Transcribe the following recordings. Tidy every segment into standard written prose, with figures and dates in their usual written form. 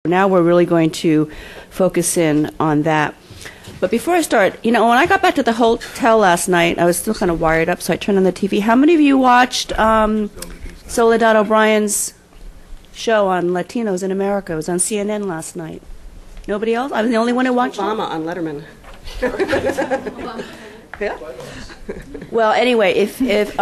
Now we're really going to focus in on that. But before I start, when I got back to the hotel last night, I was still kind of wired up, so I turned on the TV. How many of you watched Soledad O'Brien's show on Latinos in America? It was on CNN last night. Nobody else? I was the only one who watched Obama on Letterman. Yeah. Well, anyway, there's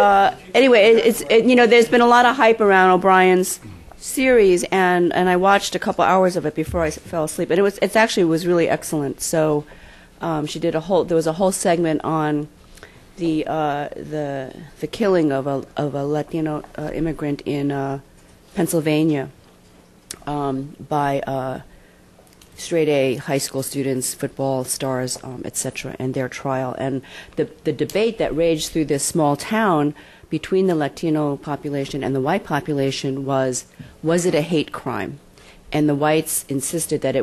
been a lot of hype around O'Brien's series, and I watched a couple hours of it before I fell asleep, and it actually was really excellent. So she did there was a whole segment on the killing of a Latino immigrant in Pennsylvania by straight A high school students, football stars, etc., and their trial. And the debate that raged through this small town between the Latino population and the white population was it a hate crime? And the whites insisted that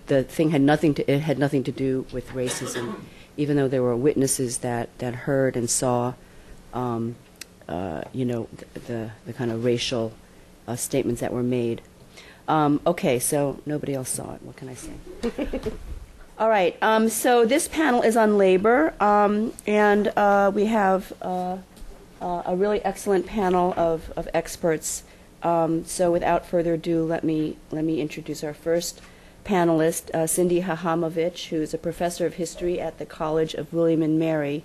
the thing had nothing to do with racism, even though there were witnesses that heard and saw, the kind of racial statements that were made. Okay, so nobody else saw it. What can I say? All right. So this panel is on labor, and we have a really excellent panel of experts. So without further ado, let me introduce our first panelist, Cindy Hahamovich, who is a professor of history at the College of William and Mary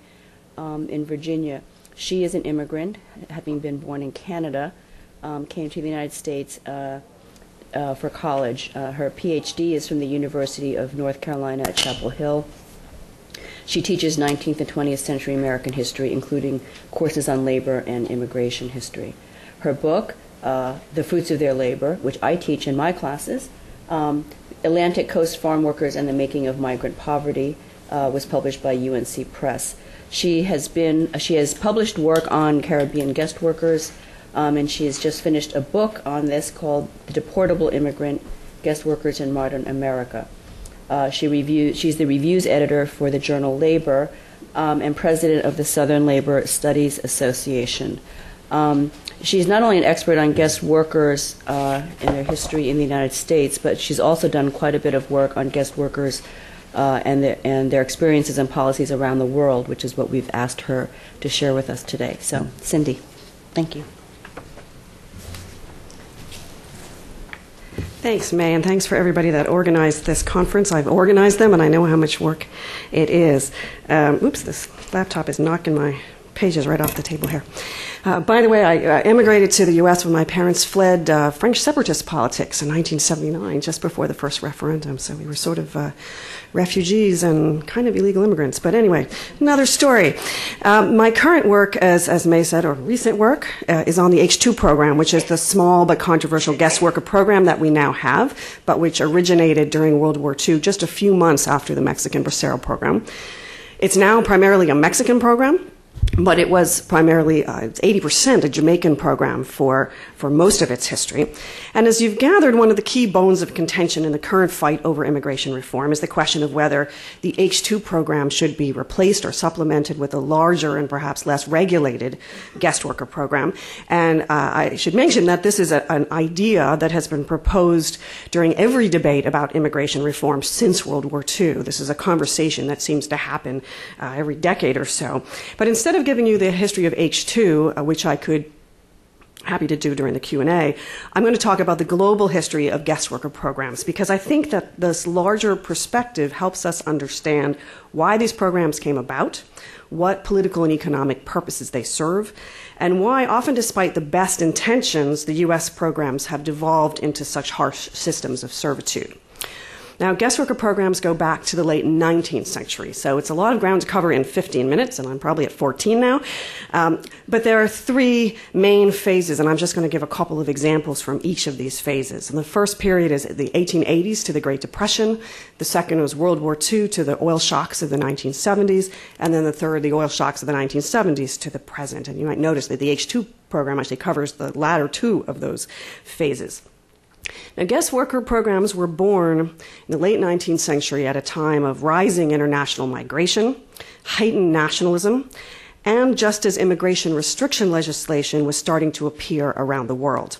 in Virginia. She is an immigrant, having been born in Canada, came to the United States for college. Her PhD is from the University of North Carolina at Chapel Hill. She teaches 19th and 20th century American history, including courses on labor and immigration history. Her book, The Fruits of Their Labor, which I teach in my classes, Atlantic Coast Farm Workers and the Making of Migrant Poverty, was published by UNC Press. She has published work on Caribbean guest workers, and she has just finished a book on this called The Deportable Immigrant Guest Workers in Modern America. She's the reviews editor for the journal Labor and president of the Southern Labor Studies Association. She's not only an expert on guest workers and their history in the United States, but she's also done quite a bit of work on guest workers and their experiences and policies around the world, which is what we've asked her to share with us today. So, Cindy, thank you. Thanks, May, and thanks for everybody that organized this conference. I've organized them, and I know how much work it is. Oops, this laptop is knocking my pages right off the table here. By the way, I immigrated to the U.S. when my parents fled French separatist politics in 1979, just before the first referendum. So we were sort of refugees and kind of illegal immigrants. But anyway, another story. My current work, as May said, or recent work, is on the H-2 program, which is the small but controversial guest worker program that we now have, but which originated during World War II, just a few months after the Mexican Bracero program. It's now primarily a Mexican program, but it was primarily 80% a Jamaican program for most of its history. And as you've gathered, one of the key bones of contention in the current fight over immigration reform is the question of whether the H-2 program should be replaced or supplemented with a larger and perhaps less regulated guest worker program. And I should mention that this is an idea that has been proposed during every debate about immigration reform since World War II. This is a conversation that seems to happen every decade or so. But instead of giving you the history of H-2, which I could happy to do during the Q&A, I'm going to talk about the global history of guest worker programs, because I think that this larger perspective helps us understand why these programs came about, what political and economic purposes they serve, and why, often despite the best intentions, the U.S. programs have devolved into such harsh systems of servitude. Now, guest worker programs go back to the late 19th century, so it's a lot of ground to cover in 15 minutes, and I'm probably at 14 now. But there are three main phases, and I'm just going to give a couple of examples from each of these phases. And the first period is the 1880s to the Great Depression. The second was World War II to the oil shocks of the 1970s. And then the third, the oil shocks of the 1970s to the present. And you might notice that the H-2 program actually covers the latter two of those phases. Now, guest worker programs were born in the late 19th century at a time of rising international migration, heightened nationalism, and just as immigration restriction legislation was starting to appear around the world.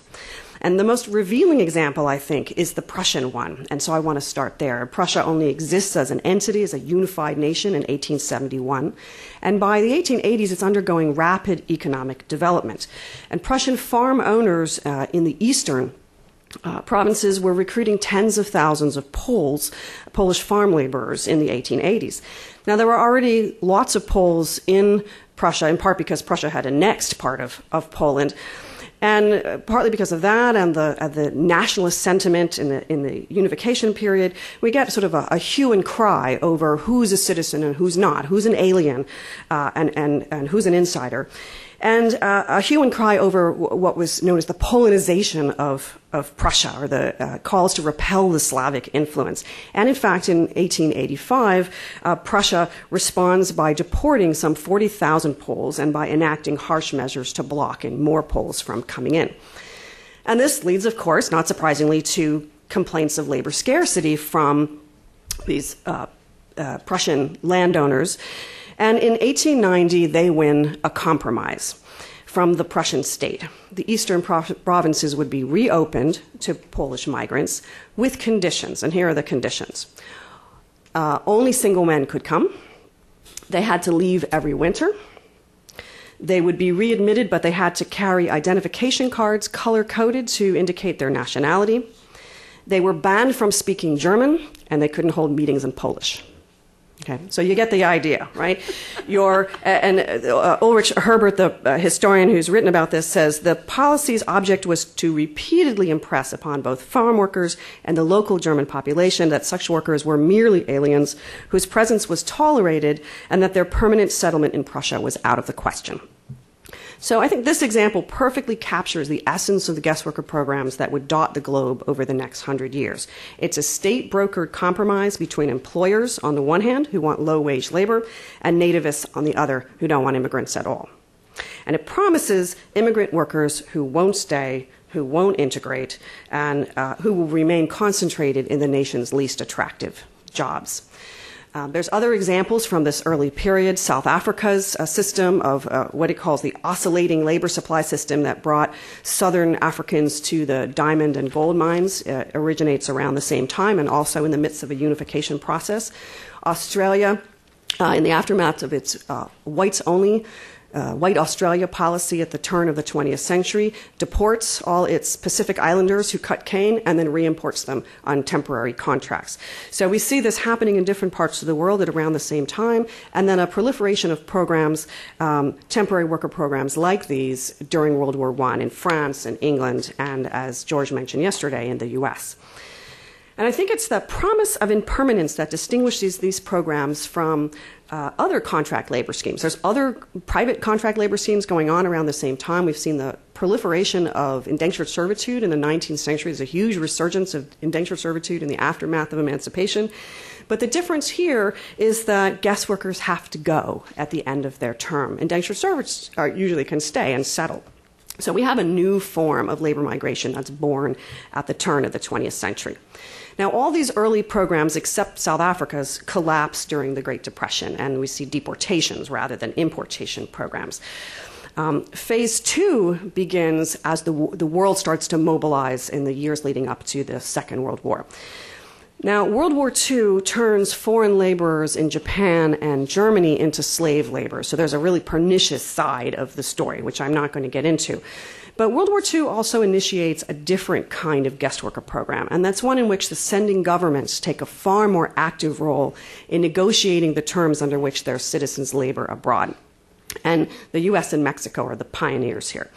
And the most revealing example, I think, is the Prussian one. And so I want to start there. Prussia only exists as an entity, as a unified nation in 1871. And by the 1880s, it's undergoing rapid economic development. And Prussian farm owners in the eastern provinces were recruiting tens of thousands of Polish farm laborers in the 1880s. Now, there were already lots of Poles in Prussia, in part because Prussia had annexed part of Poland. And partly because of that and the nationalist sentiment in the unification period, we get sort of a hue and cry over who's a citizen and who's not, who's an alien and who's an insider. And a hue and cry over what was known as the Polonization of Prussia, or the calls to repel the Slavic influence. And in fact, in 1885, Prussia responds by deporting some 40,000 Poles and by enacting harsh measures to block more Poles from coming in. And this leads, of course, not surprisingly, to complaints of labor scarcity from these Prussian landowners. And in 1890, they win a compromise from the Prussian state. The eastern provinces would be reopened to Polish migrants with conditions, and here are the conditions. Only single men could come. They had to leave every winter. They would be readmitted, but they had to carry identification cards color-coded to indicate their nationality. They were banned from speaking German, and they couldn't hold meetings in Polish. Okay, so you get the idea, right? Ulrich Herbert, the historian who's written about this, says the policy's object was to repeatedly impress upon both farm workers and the local German population that such workers were merely aliens whose presence was tolerated and that their permanent settlement in Prussia was out of the question. So I think this example perfectly captures the essence of the guest worker programs that would dot the globe over the next 100 years. It's a state-brokered compromise between employers on the one hand, who want low-wage labor, and nativists on the other, who don't want immigrants at all. And it promises immigrant workers who won't stay, who won't integrate, and who will remain concentrated in the nation's least attractive jobs. There's other examples from this early period. South Africa's system of what it calls the oscillating labor supply system that brought southern Africans to the diamond and gold mines originates around the same time and also in the midst of a unification process. Australia, in the aftermath of its whites-only White Australia policy at the turn of the 20th century, deports all its Pacific Islanders who cut cane and then reimports them on temporary contracts. So we see this happening in different parts of the world at around the same time, and then a proliferation of programs, temporary worker programs like these during World War I in France and England, and as George mentioned yesterday, in the US. And I think it's the promise of impermanence that distinguishes these programs from other contract labor schemes. There's other private contract labor schemes going on around the same time. We've seen the proliferation of indentured servitude in the 19th century. There's a huge resurgence of indentured servitude in the aftermath of emancipation. But the difference here is that guest workers have to go at the end of their term. Indentured servants usually can stay and settle. So we have a new form of labor migration that's born at the turn of the 20th century. Now, all these early programs, except South Africa's, collapsed during the Great Depression, and we see deportations rather than importation programs. Phase two begins as the world starts to mobilize in the years leading up to the Second World War. Now, World War II turns foreign laborers in Japan and Germany into slave labor. So there's a really pernicious side of the story, which I'm not going to get into. But World War II also initiates a different kind of guest worker program, and that's one in which the sending governments take a far more active role in negotiating the terms under which their citizens labor abroad. And the U.S. and Mexico are the pioneers here.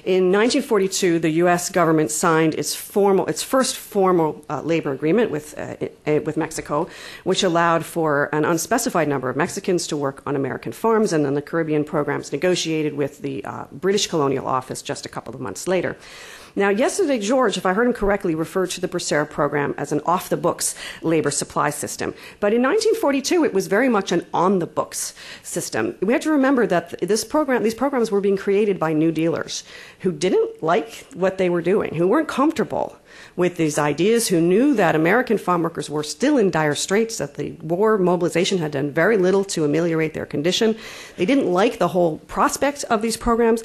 In 1942, the U.S. government signed its first formal labor agreement with Mexico, which allowed for an unspecified number of Mexicans to work on American farms, and then the Caribbean programs negotiated with the British Colonial Office just a couple of months later. Now, yesterday, George, if I heard him correctly, referred to the Bracero program as an off-the-books labor supply system. But in 1942, it was very much an on-the-books system. We have to remember that these programs were being created by New Dealers who didn't like what they were doing, who weren't comfortable with these ideas, who knew that American farm workers were still in dire straits, that the war mobilization had done very little to ameliorate their condition. They didn't like the whole prospect of these programs,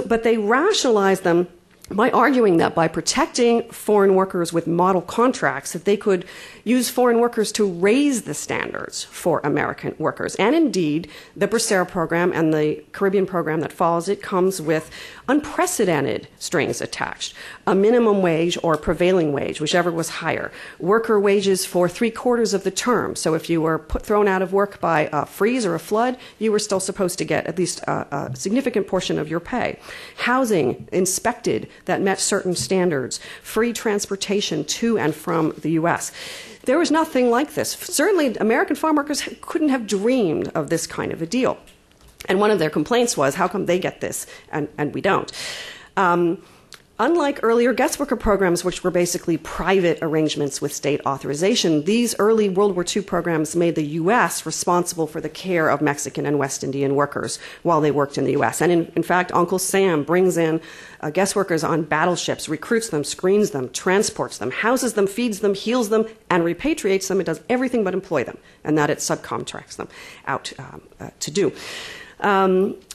but they rationalized them by arguing that by protecting foreign workers with model contracts, that they could use foreign workers to raise the standards for American workers. And indeed, the Bracero program and the Caribbean program that follows it comes with unprecedented strings attached. A minimum wage or prevailing wage, whichever was higher. Worker wages for 3/4 of the term. So if you were thrown out of work by a freeze or a flood, you were still supposed to get at least a significant portion of your pay. Housing inspected that met certain standards. Free transportation to and from the U.S. There was nothing like this. Certainly, American farm workers couldn't have dreamed of this kind of a deal. And one of their complaints was, how come they get this and we don't? Unlike earlier guest worker programs, which were basically private arrangements with state authorization, these early World War II programs made the U.S. responsible for the care of Mexican and West Indian workers while they worked in the U.S. And in fact, Uncle Sam brings in guest workers on battleships, recruits them, screens them, transports them, houses them, feeds them, heals them, and repatriates them. It does everything but employ them, and that it subcontracts them out to do.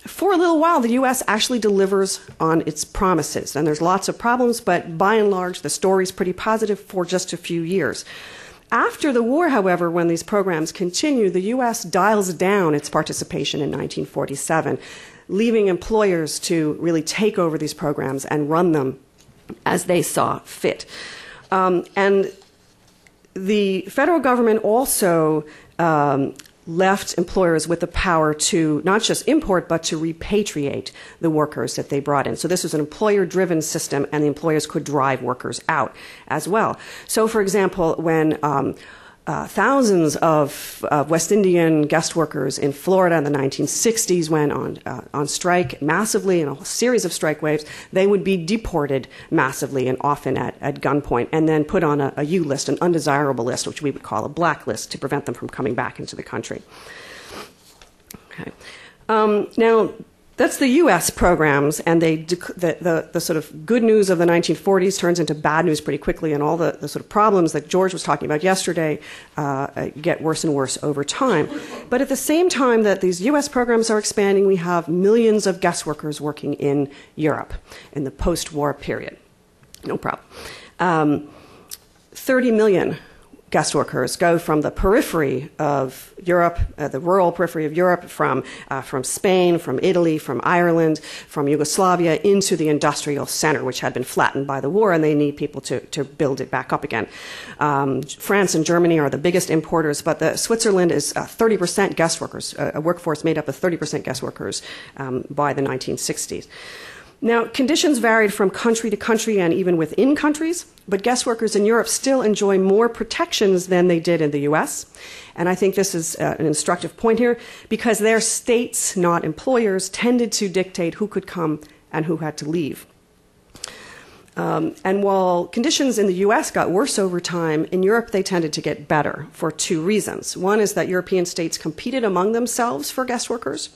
For a little while, the U.S. actually delivers on its promises, and there's lots of problems, but by and large, the story's pretty positive for just a few years. After the war, however, when these programs continue, the U.S. dials down its participation in 1947, leaving employers to really take over these programs and run them as they saw fit. And the federal government also left employers with the power to not just import, but to repatriate the workers that they brought in. So this was an employer-driven system, and the employers could drive workers out as well. So, for example, when thousands of West Indian guest workers in Florida in the 1960s went on strike massively in a series of strike waves, they would be deported massively and often at gunpoint, and then put on a U list, an undesirable list, which we would call a blacklist, to prevent them from coming back into the country. Okay. Now, that's the U.S. programs, and the sort of good news of the 1940s turns into bad news pretty quickly, and all the sort of problems that George was talking about yesterday get worse and worse over time. But at the same time that these U.S. programs are expanding, we have millions of guest workers working in Europe in the post-war period. No problem. 30 million guest workers go from the periphery of Europe, the rural periphery of Europe, from Spain, from Italy, from Ireland, from Yugoslavia, into the industrial center, which had been flattened by the war, and they need people to build it back up again. France and Germany are the biggest importers, but Switzerland is 30% guest workers, a workforce made up of 30% guest workers by the 1960s. Now, conditions varied from country to country and even within countries, but guest workers in Europe still enjoy more protections than they did in the U.S. And I think this is an instructive point here, because their states, not employers, tended to dictate who could come and who had to leave. And while conditions in the U.S. got worse over time, in Europe they tended to get better for two reasons. One is that European states competed among themselves for guest workers.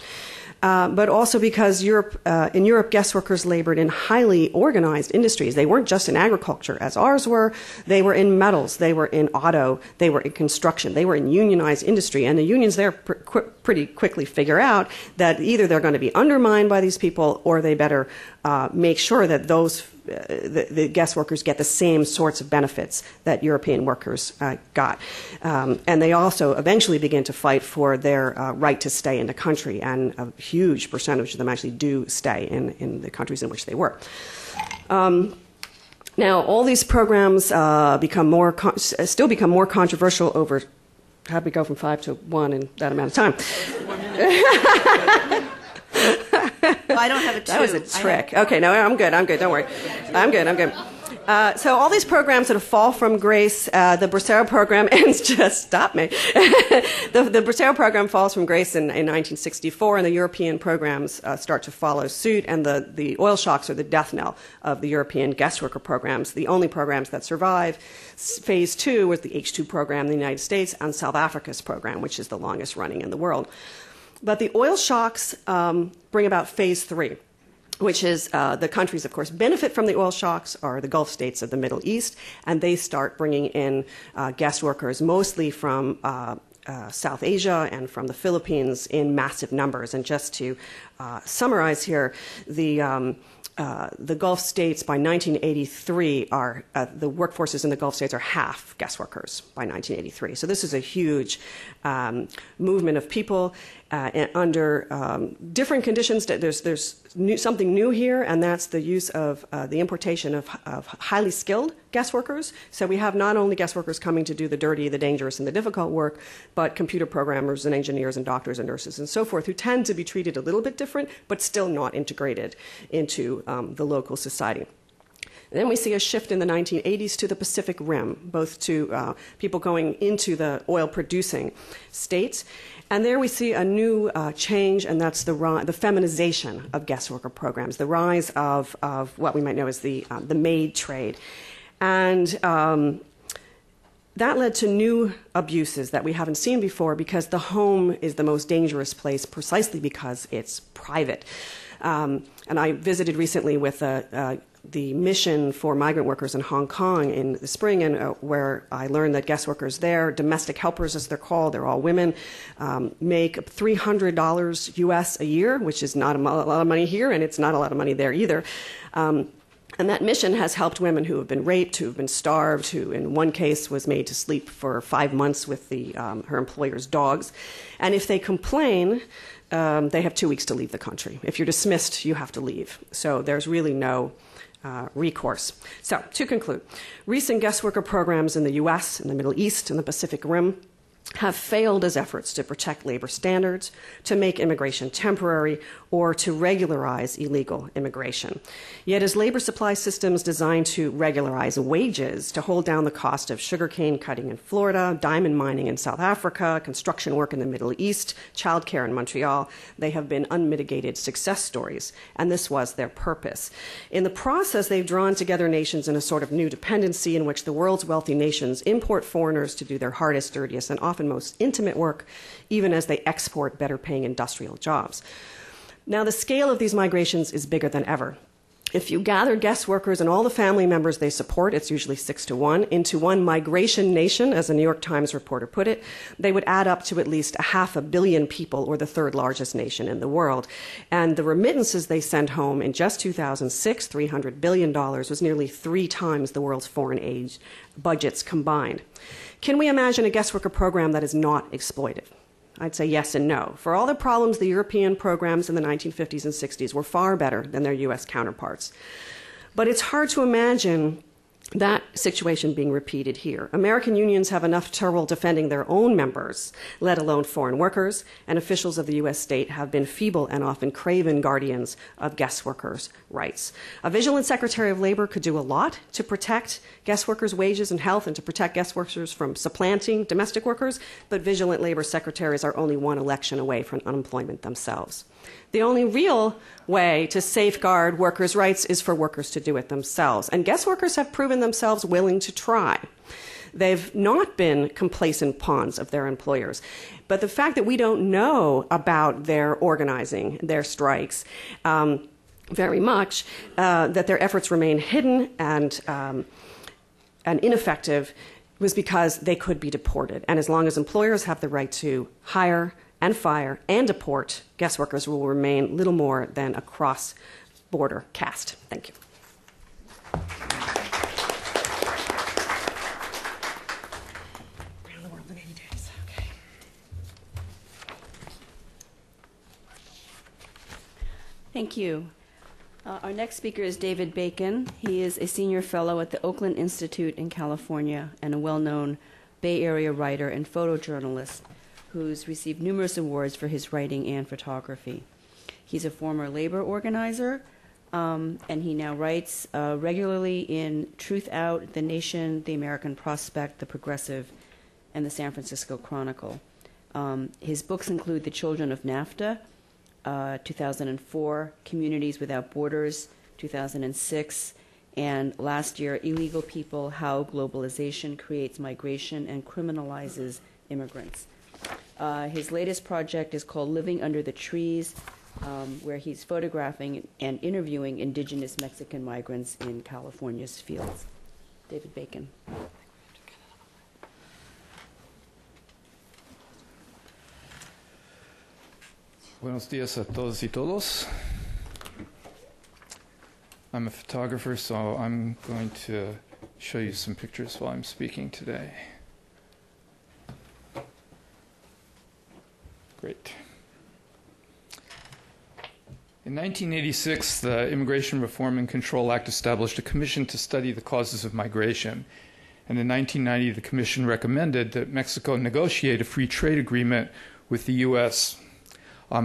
But also because in Europe, guest workers labored in highly organized industries. They weren't just in agriculture, as ours were. They were in metals. They were in auto. They were in construction. They were in unionized industry. And the unions there pretty quickly figure out that either they're going to be undermined by these people, or they better make sure that the guest workers get the same sorts of benefits that European workers got. And they also eventually begin to fight for their right to stay in the country, and a huge percentage of them actually do stay in the countries in which they work. Now, all these programs still become more controversial over, how did we go from 5 to 1 in that amount of time? 1 minute. Well, I don't have a 2. That was a trick. Okay, no, I'm good. Don't worry. I'm good. So all these programs sort of fall from grace. The Bracero program ends. Just stop me. The Bracero program falls from grace in 1964, and the European programs start to follow suit. And the oil shocks are the death knell of the European guest worker programs. The only programs that survive. Phase 2 was the H2 program in the United States, and South Africa's program, which is the longest running in the world. But the oil shocks bring about phase 3, which is the countries, of course, benefit from the oil shocks are the Gulf states of the Middle East, and they start bringing in guest workers, mostly from South Asia and from the Philippines in massive numbers. And just to summarize here, the the Gulf states by 1983 are the workforces in the Gulf states are half guest workers by 1983. So this is a huge movement of people under different conditions. There's something new here, and that's the use of the importation of highly skilled guest workers. So we have not only guest workers coming to do the dirty, the dangerous, and the difficult work, but computer programmers and engineers and doctors and nurses and so forth, who tend to be treated a little bit different, but still not integrated into the local society. And then we see a shift in the 1980s to the Pacific Rim, both to people going into the oil-producing states. And there we see a new change, and that's the feminization of guest worker programs, the rise of what we might know as the maid trade. And that led to new abuses that we haven't seen before, because the home is the most dangerous place precisely because it's private. And I visited recently with the mission for migrant workers in Hong Kong in the spring, and where I learned that guest workers there, domestic helpers as they're called, they're all women, make $300 US a year, which is not a lot of money here, and it's not a lot of money there either. And that mission has helped women who have been raped, who have been starved, who in one case was made to sleep for 5 months with her employer's dogs. And if they complain, they have 2 weeks to leave the country. If you're dismissed, you have to leave. So there's really no recourse. So to conclude, recent guest worker programs in the U.S., in the Middle East, and the Pacific Rim have failed as efforts to protect labor standards, to make immigration temporary, or to regularize illegal immigration. Yet as labor supply systems designed to regularize wages, to hold down the cost of sugarcane cutting in Florida, diamond mining in South Africa, construction work in the Middle East, childcare in Montreal, they have been unmitigated success stories, and this was their purpose. In the process, they've drawn together nations in a sort of new dependency in which the world's wealthy nations import foreigners to do their hardest, dirtiest, and often most intimate work, even as they export better-paying industrial jobs. Now, the scale of these migrations is bigger than ever. If you gather guest workers and all the family members they support, it's usually 6 to 1, into one migration nation, as a New York Times reporter put it, they would add up to at least 500 million people, or the third largest nation in the world. And the remittances they sent home in just 2006, $300 billion, was nearly 3 times the world's foreign aid budgets combined. Can we imagine a guest worker program that is not exploitive? I'd say yes and no. For all the problems, the European programs in the 1950s and 60s were far better than their U.S. counterparts. But it's hard to imagine that situation being repeated here. American unions have enough trouble defending their own members, let alone foreign workers, and officials of the U.S. state have been feeble and often craven guardians of guest workers' rights. A vigilant Secretary of Labor could do a lot to protect guest workers' wages and health and to protect guest workers from supplanting domestic workers, but vigilant labor secretaries are only one election away from unemployment themselves. The only real way to safeguard workers' rights is for workers to do it themselves. And guest workers have proven themselves willing to try. They've not been complacent pawns of their employers. But the fact that we don't know about their organizing, their strikes, very much, that their efforts remain hidden and ineffective, was because they could be deported. And as long as employers have the right to hire and fire and deport, guest workers will remain little more than a cross-border caste. Thank you. Around the world in 80 days. Okay. Thank you. Our next speaker is David Bacon. He is a senior fellow at the Oakland Institute in California and a well-known Bay Area writer and photojournalist who's received numerous awards for his writing and photography. He's a former labor organizer, and he now writes regularly in Truth Out, The Nation, The American Prospect, The Progressive, and the San Francisco Chronicle. His books include The Children of NAFTA, 2004, Communities Without Borders, 2006, and last year, Illegal People, How Globalization Creates Migration and Criminalizes Immigrants. His latest project is called Living Under the Trees, where he's photographing and interviewing indigenous Mexican migrants in California's fields. David Bacon. Buenos días a todos y todos. I'm a photographer, so I'm going to show you some pictures while I'm speaking today. Great. In 1986, the Immigration Reform and Control Act established a commission to study the causes of migration. And in 1990, the commission recommended that Mexico negotiate a free trade agreement with the U.S.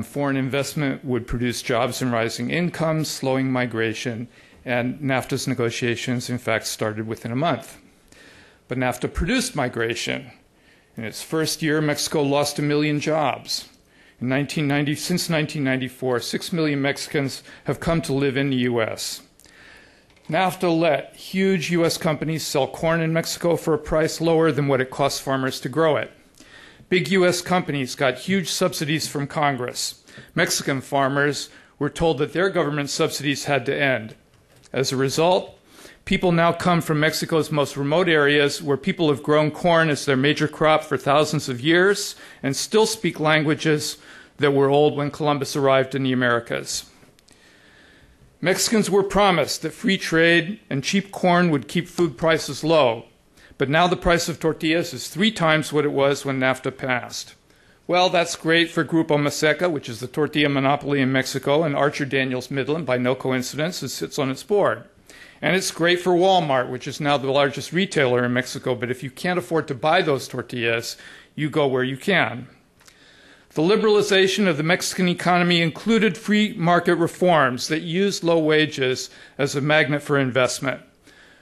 Foreign investment would produce jobs and rising incomes, slowing migration, and NAFTA's negotiations, in fact, started within a month. But NAFTA produced migration. In its first year, Mexico lost 1 million jobs. Since 1994, 6 million Mexicans have come to live in the U.S. NAFTA let huge U.S. companies sell corn in Mexico for a price lower than what it costs farmers to grow it. Big U.S. companies got huge subsidies from Congress. Mexican farmers were told that their government subsidies had to end. As a result, people now come from Mexico's most remote areas where people have grown corn as their major crop for thousands of years and still speak languages that were old when Columbus arrived in the Americas. Mexicans were promised that free trade and cheap corn would keep food prices low. But now the price of tortillas is 3 times what it was when NAFTA passed. Well, that's great for Grupo Maseca, which is the tortilla monopoly in Mexico, and Archer Daniels Midland, by no coincidence, who sits on its board. And it's great for Walmart, which is now the largest retailer in Mexico, but if you can't afford to buy those tortillas, you go where you can. The liberalization of the Mexican economy included free market reforms that used low wages as a magnet for investment.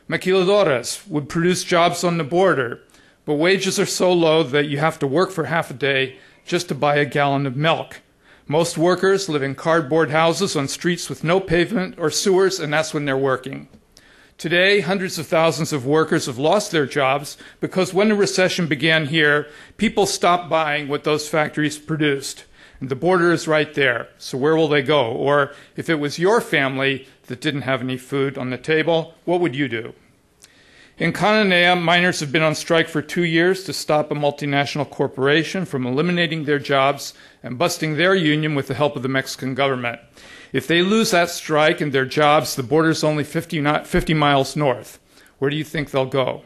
Maquiladoras would produce jobs on the border, but wages are so low that you have to work for half a day just to buy a gallon of milk. Most workers live in cardboard houses on streets with no pavement or sewers, and that's when they're working. Today, hundreds of thousands of workers have lost their jobs because when the recession began here, people stopped buying what those factories produced. And the border is right there, so where will they go? Or if it was your family that didn't have any food on the table, what would you do? In Cananea, miners have been on strike for 2 years to stop a multinational corporation from eliminating their jobs and busting their union with the help of the Mexican government. If they lose that strike and their jobs, the border's only 50 miles north. Where do you think they'll go?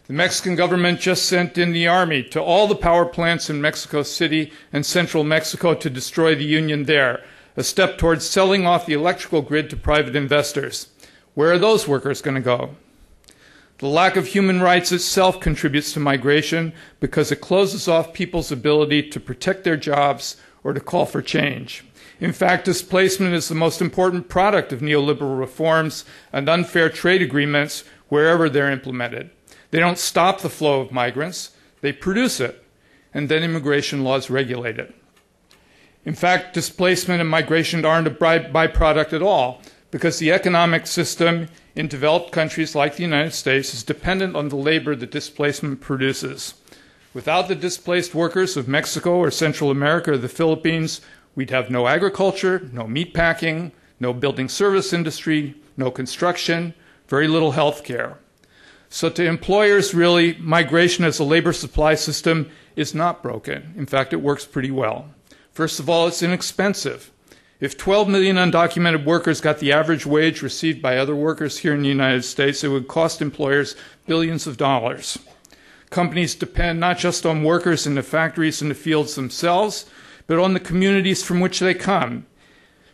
The Mexican government just sent in the army to all the power plants in Mexico City and central Mexico to destroy the union there, a step towards selling off the electrical grid to private investors. Where are those workers going to go? The lack of human rights itself contributes to migration because it closes off people's ability to protect their jobs or to call for change. In fact, displacement is the most important product of neoliberal reforms and unfair trade agreements wherever they're implemented. They don't stop the flow of migrants, they produce it, and then immigration laws regulate it. In fact, displacement and migration aren't a byproduct at all, because the economic system in developed countries like the United States is dependent on the labor that displacement produces. Without the displaced workers of Mexico or Central America or the Philippines, we'd have no agriculture, no meat packing, no building service industry, no construction, very little health care. So to employers, really, migration as a labor supply system is not broken. In fact, it works pretty well. First of all, it's inexpensive. If 12 million undocumented workers got the average wage received by other workers here in the United States, it would cost employers billions of dollars. Companies depend not just on workers in the factories and the fields themselves, but on the communities from which they come.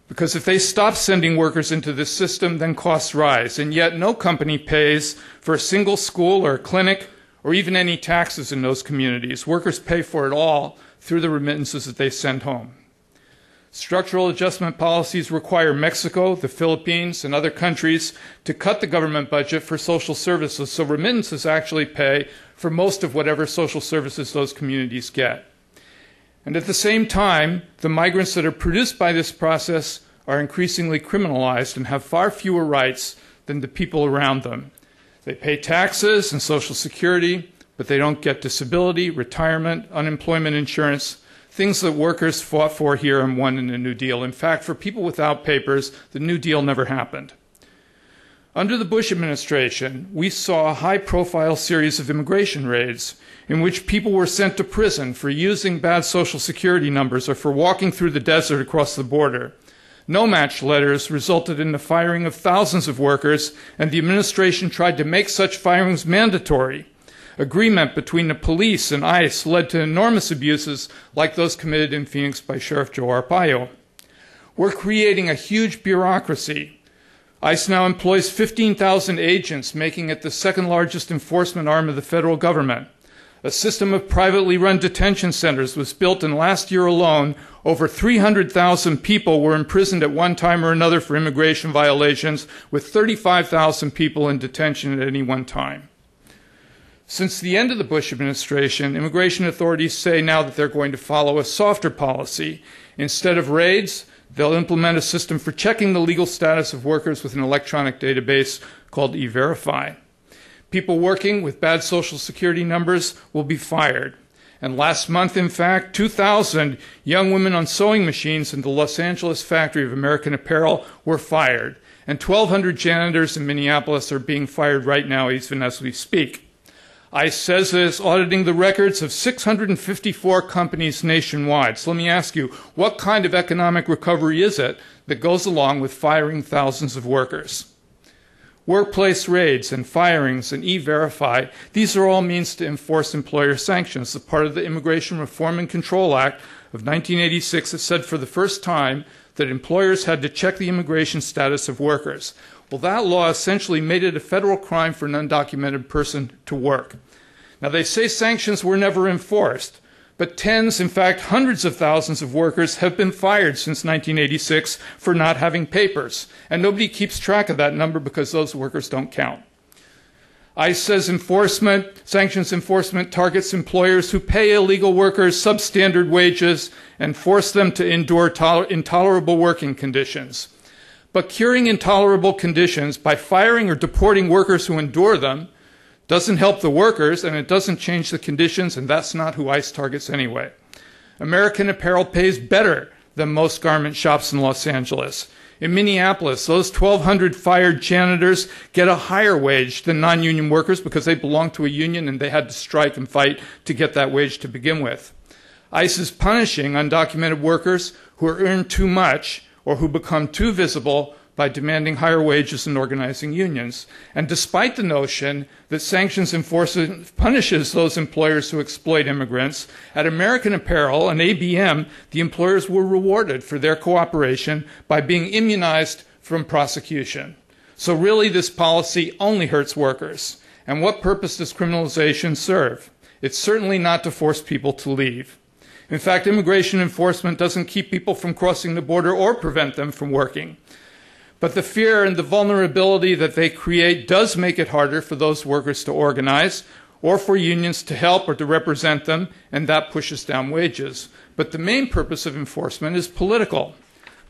Because if they stop sending workers into this system, then costs rise. And yet no company pays for a single school or a clinic or even any taxes in those communities. Workers pay for it all through the remittances that they send home. Structural adjustment policies require Mexico, the Philippines, and other countries to cut the government budget for social services, so remittances actually pay for most of whatever social services those communities get. And at the same time, the migrants that are produced by this process are increasingly criminalized and have far fewer rights than the people around them. They pay taxes and Social Security, but they don't get disability, retirement, unemployment insurance, things that workers fought for here and won in the New Deal. In fact, for people without papers, the New Deal never happened. Under the Bush administration, we saw a high-profile series of immigration raids in which people were sent to prison for using bad Social Security numbers or for walking through the desert across the border. No-match letters resulted in the firing of thousands of workers, and the administration tried to make such firings mandatory. Agreement between the police and ICE led to enormous abuses like those committed in Phoenix by Sheriff Joe Arpaio. We're creating a huge bureaucracy. ICE now employs 15,000 agents, making it the second largest enforcement arm of the federal government. A system of privately run detention centers was built, and last year alone, over 300,000 people were imprisoned at one time or another for immigration violations, with 35,000 people in detention at any one time. Since the end of the Bush administration, immigration authorities say now that they're going to follow a softer policy. Instead of raids, they'll implement a system for checking the legal status of workers with an electronic database called E-Verify. People working with bad Social Security numbers will be fired. And last month, in fact, 2,000 young women on sewing machines in the Los Angeles factory of American Apparel were fired. And 1,200 janitors in Minneapolis are being fired right now, even as we speak. ICE says it is auditing the records of 654 companies nationwide. So let me ask you, what kind of economic recovery is it that goes along with firing thousands of workers? Workplace raids and firings and E-Verify, these are all means to enforce employer sanctions. The part of the Immigration Reform and Control Act of 1986 that said for the first time that employers had to check the immigration status of workers. Well, that law essentially made it a federal crime for an undocumented person to work. Now, they say sanctions were never enforced, but tens, in fact, hundreds of thousands of workers have been fired since 1986 for not having papers. And nobody keeps track of that number because those workers don't count. ICE says sanctions enforcement targets employers who pay illegal workers substandard wages and force them to endure intolerable working conditions. But curing intolerable conditions by firing or deporting workers who endure them doesn't help the workers, and it doesn't change the conditions, and that's not who ICE targets anyway. American Apparel pays better than most garment shops in Los Angeles. In Minneapolis, those 1,200 fired janitors get a higher wage than non-union workers because they belong to a union and they had to strike and fight to get that wage to begin with. ICE is punishing undocumented workers who earn too much or who become too visible by demanding higher wages and organizing unions. And despite the notion that sanctions enforcement punishes those employers who exploit immigrants, at American Apparel and ABM, the employers were rewarded for their cooperation by being immunized from prosecution. So really, this policy only hurts workers. And what purpose does criminalization serve? It's certainly not to force people to leave. In fact, immigration enforcement doesn't keep people from crossing the border or prevent them from working. But the fear and the vulnerability that they create does make it harder for those workers to organize or for unions to help or to represent them, and that pushes down wages. But the main purpose of enforcement is political.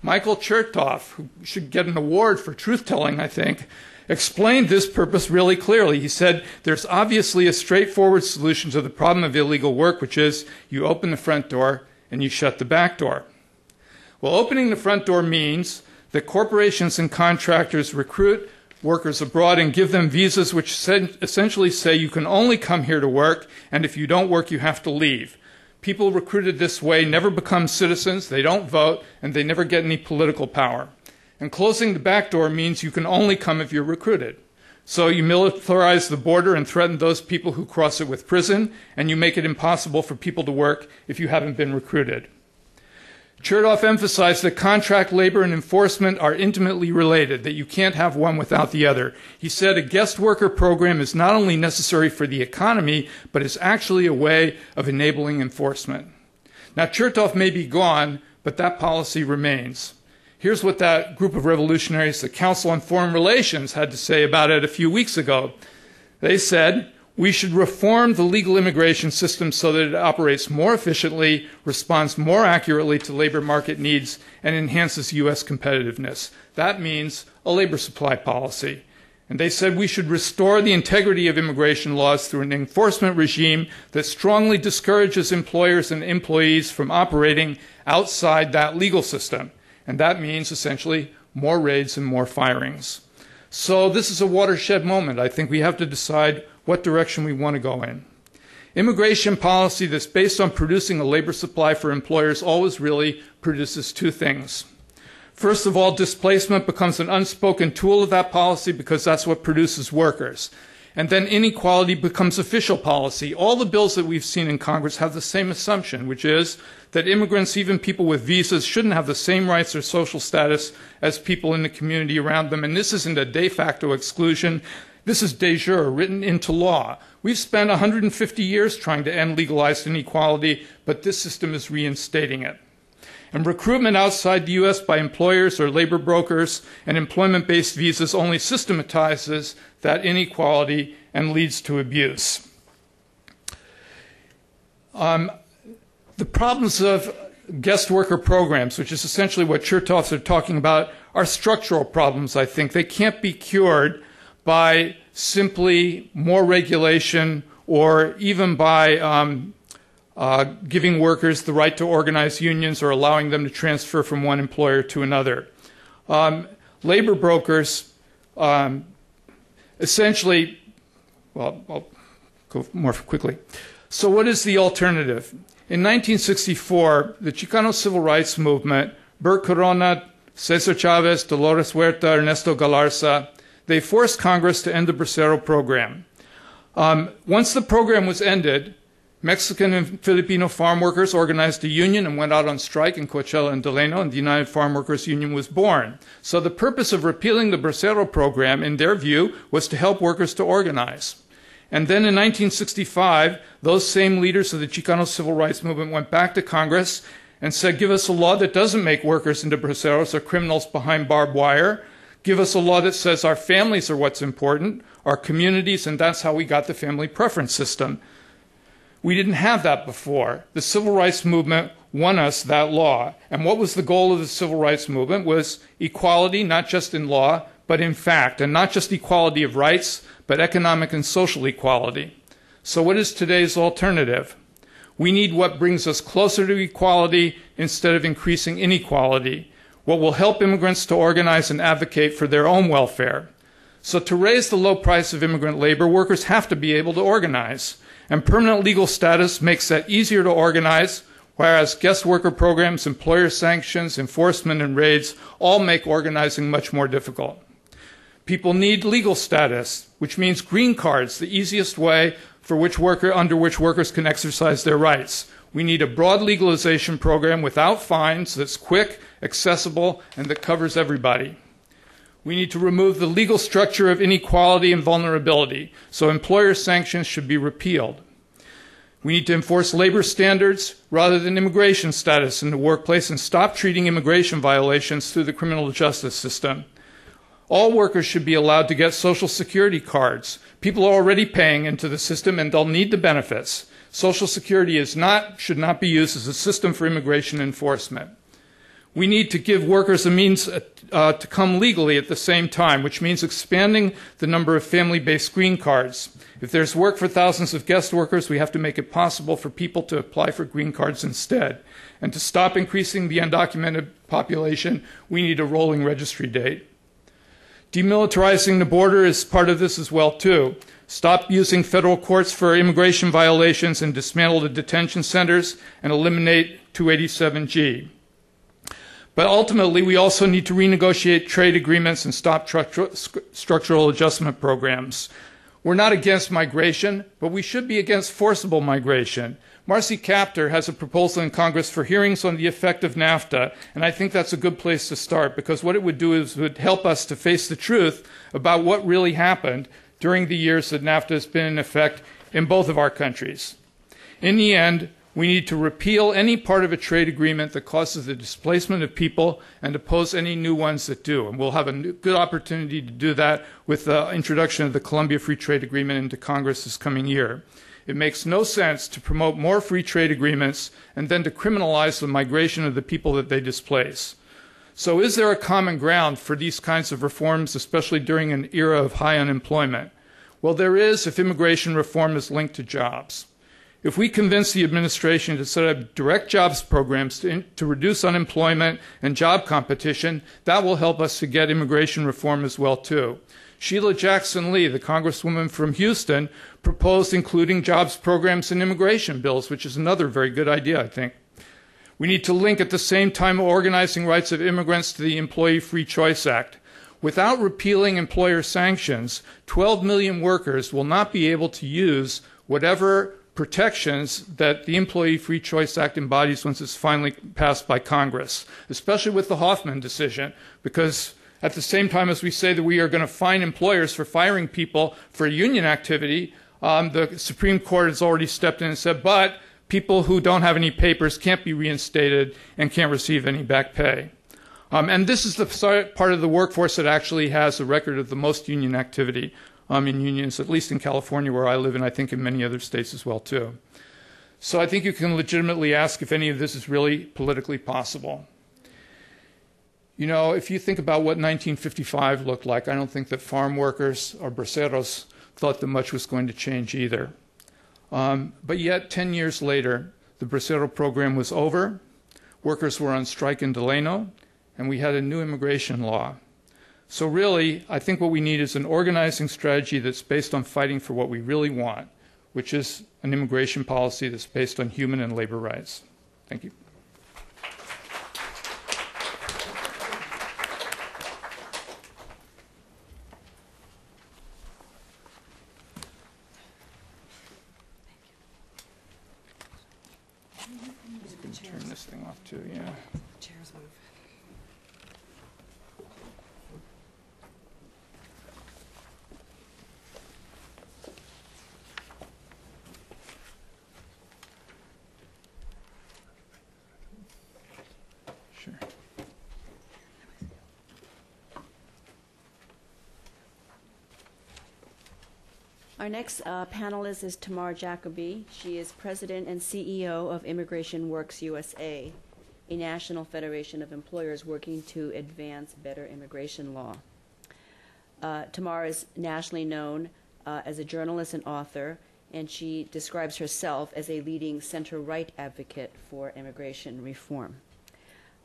Michael Chertoff, who should get an award for truth-telling, I think, explained this purpose really clearly. He said, there's obviously a straightforward solution to the problem of illegal work, which is you open the front door and you shut the back door. Well, opening the front door means that corporations and contractors recruit workers abroad and give them visas which essentially say you can only come here to work, and if you don't work, you have to leave. People recruited this way never become citizens, they don't vote, and they never get any political power. And closing the back door means you can only come if you're recruited. So you militarize the border and threaten those people who cross it with prison, and you make it impossible for people to work if you haven't been recruited. Chertoff emphasized that contract labor and enforcement are intimately related, that you can't have one without the other. He said a guest worker program is not only necessary for the economy, but is actually a way of enabling enforcement. Now, Chertoff may be gone, but that policy remains. Here's what that group of revolutionaries, the Council on Foreign Relations, had to say about it a few weeks ago. They said, we should reform the legal immigration system so that it operates more efficiently, responds more accurately to labor market needs, and enhances U.S. competitiveness. That means a labor supply policy. And they said we should restore the integrity of immigration laws through an enforcement regime that strongly discourages employers and employees from operating outside that legal system. And that means essentially more raids and more firings. So this is a watershed moment. I think we have to decide what direction we want to go in. Immigration policy that's based on producing a labor supply for employers always really produces two things. First of all, displacement becomes an unspoken tool of that policy because that's what produces workers. And then inequality becomes official policy. All the bills that we've seen in Congress have the same assumption, which is that immigrants, even people with visas, shouldn't have the same rights or social status as people in the community around them. And this isn't a de facto exclusion. This is de jure, written into law. We've spent 150 years trying to end legalized inequality, but this system is reinstating it. And recruitment outside the U.S. by employers or labor brokers and employment-based visas only systematizes that inequality and leads to abuse. The problems of guest worker programs, which is essentially what Chertoffs are talking about, are structural problems, I think. They can't be cured by simply more regulation or even by giving workers the right to organize unions or allowing them to transfer from one employer to another. Labor brokers essentially, well, I'll go more quickly. So what is the alternative? In 1964, the Chicano Civil Rights Movement, Bert Corona, Cesar Chavez, Dolores Huerta, Ernesto Galarza, they forced Congress to end the Bracero program. Once the program was ended, Mexican and Filipino farm workers organized a union and went out on strike in Coachella and Delano, and the United Farm Workers Union was born. So the purpose of repealing the Bracero program, in their view, was to help workers to organize. And then in 1965, those same leaders of the Chicano Civil Rights Movement went back to Congress and said, give us a law that doesn't make workers into braceros or criminals behind barbed wire. Give us a law that says our families are what's important, our communities, and that's how we got the family preference system. We didn't have that before. The Civil Rights Movement won us that law. And what was the goal of the Civil Rights Movement? Was equality, not just in law, but in fact, and not just equality of rights, but economic and social equality. So what is today's alternative? We need what brings us closer to equality instead of increasing inequality, what will help immigrants to organize and advocate for their own welfare. So to raise the low price of immigrant labor, workers have to be able to organize. And permanent legal status makes that easier to organize, whereas guest worker programs, employer sanctions, enforcement, and raids all make organizing much more difficult. People need legal status, which means green cards, the easiest way under which workers can exercise their rights. We need a broad legalization program without fines that's quick, accessible, and that covers everybody. We need to remove the legal structure of inequality and vulnerability, so employer sanctions should be repealed. We need to enforce labor standards rather than immigration status in the workplace and stop treating immigration violations through the criminal justice system. All workers should be allowed to get Social Security cards. People are already paying into the system and they'll need the benefits. Social Security should not be used as a system for immigration enforcement. We need to give workers a means to come legally at the same time, which means expanding the number of family-based green cards. If there's work for thousands of guest workers, we have to make it possible for people to apply for green cards instead. And to stop increasing the undocumented population, we need a rolling registry date. Demilitarizing the border is part of this as well, too. Stop using federal courts for immigration violations and dismantle the detention centers and eliminate 287G. But ultimately, we also need to renegotiate trade agreements and stop structural adjustment programs. We're not against migration, but we should be against forcible migration. Marcy Kaptur has a proposal in Congress for hearings on the effect of NAFTA, and I think that's a good place to start because what it would do is it would help us to face the truth about what really happened during the years that NAFTA has been in effect in both of our countries. In the end, we need to repeal any part of a trade agreement that causes the displacement of people and oppose any new ones that do. And we'll have a good opportunity to do that with the introduction of the Colombia Free Trade Agreement into Congress this coming year. It makes no sense to promote more free trade agreements and then to criminalize the migration of the people that they displace. So is there a common ground for these kinds of reforms, especially during an era of high unemployment? Well, there is if immigration reform is linked to jobs. If we convince the administration to set up direct jobs programs to reduce unemployment and job competition, that will help us to get immigration reform as well, too. Sheila Jackson Lee, the congresswoman from Houston, proposed including jobs programs in immigration bills, which is another very good idea, I think. We need to link at the same time organizing rights of immigrants to the Employee Free Choice Act. Without repealing employer sanctions, 12 million workers will not be able to use whatever protections that the Employee Free Choice Act embodies once it's finally passed by Congress, especially with the Hoffman decision, because at the same time as we say that we are going to fine employers for firing people for union activity, the Supreme Court has already stepped in and said, but people who don't have any papers can't be reinstated and can't receive any back pay. And this is the part of the workforce that actually has a record of the most union activity in unions, at least in California where I live, and I think in many other states as well too. So I think you can legitimately ask if any of this is really politically possible. You know, if you think about what 1955 looked like, I don't think that farm workers or braceros thought that much was going to change either. But yet, 10 years later, the bracero program was over, workers were on strike in Delano, and we had a new immigration law. So really, I think what we need is an organizing strategy that's based on fighting for what we really want, which is an immigration policy that's based on human and labor rights. Thank you. Turn this thing off too, yeah. Chairs move. Sure. Our next panelist is Tamar Jacoby. She is President and CEO of Immigration Works USA, a national federation of employers working to advance better immigration law. Tamar is nationally known as a journalist and author, and she describes herself as a leading center-right advocate for immigration reform.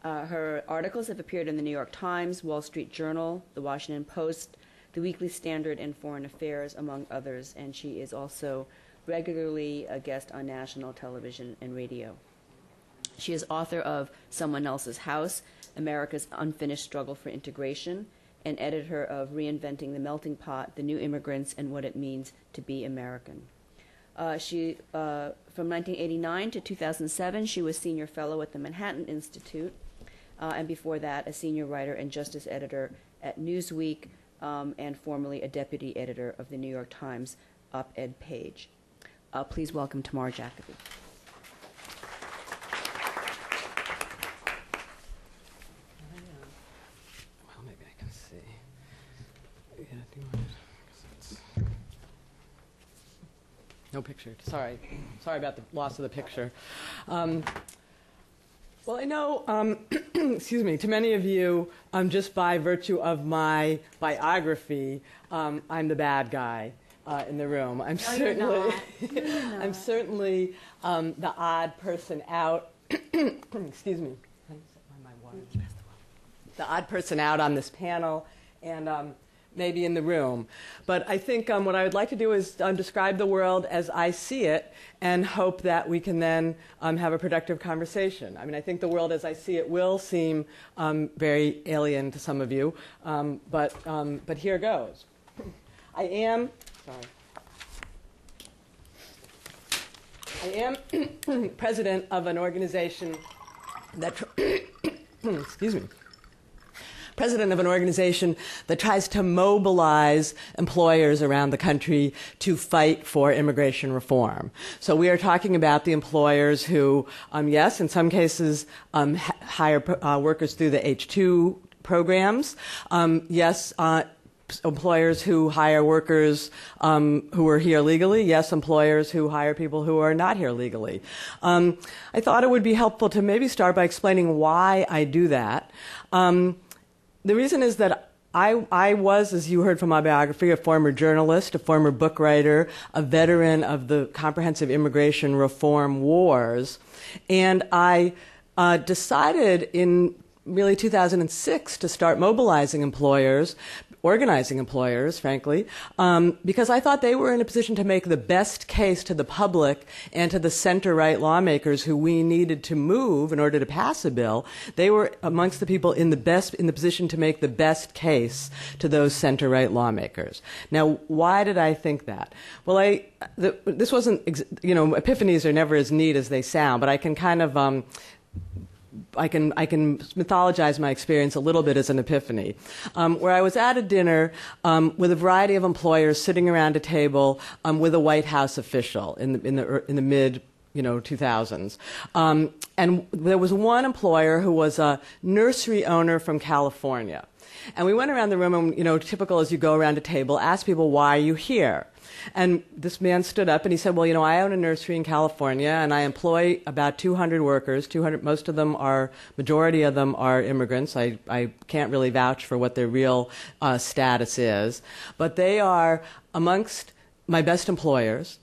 Her articles have appeared in the New York Times, Wall Street Journal, The Washington Post, The Weekly Standard, and Foreign Affairs, among others, and she is also regularly a guest on national television and radio. She is author of Someone Else's House, America's Unfinished Struggle for Integration, and editor of Reinventing the Melting Pot, The New Immigrants and What It Means to Be American. From 1989 to 2007, she was senior fellow at the Manhattan Institute, and before that, a senior writer and justice editor at Newsweek, and formerly a deputy editor of the New York Times op-ed page. Please welcome Tamar Jacoby. Well, maybe I can see. Yeah, do you want it? No picture. Sorry about the loss of the picture. Well, I know, excuse me, to many of you, just by virtue of my biography, I'm the bad guy in the room. I'm certainly the odd person out. Excuse me. The odd person out on this panel, and maybe in the room. But I think what I would like to do is describe the world as I see it and hope that we can then have a productive conversation. I mean, I think the world as I see it will seem very alien to some of you, but here goes. I am president of an organization that, excuse me, president of an organization that tries to mobilize employers around the country to fight for immigration reform. So we are talking about the employers who, yes, in some cases hire workers through the H-2 programs. Yes, employers who hire workers who are here legally. Yes, employers who hire people who are not here legally. I thought it would be helpful to maybe start by explaining why I do that. The reason is that I was, as you heard from my biography, a former journalist, a former book writer, a veteran of the comprehensive immigration reform wars, and I decided in really 2006 to start mobilizing employers organizing employers, frankly, because I thought they were in a position to make the best case to the public and to the center-right lawmakers who we needed to move in order to pass a bill. They were amongst the people in the position to make the best case to those center-right lawmakers. Now, why did I think that? Well, this wasn't, epiphanies are never as neat as they sound, but I can kind of, I can mythologize my experience a little bit as an epiphany, where I was at a dinner with a variety of employers sitting around a table with a White House official in the mid 2000s. And there was one employer who was a nursery owner from California. And we went around the room and, typical as you go around a table, ask people, why are you here? And this man stood up and he said, well, I own a nursery in California and I employ about 200 workers. 200, majority of them are immigrants. I can't really vouch for what their real status is. But they are amongst my best employees,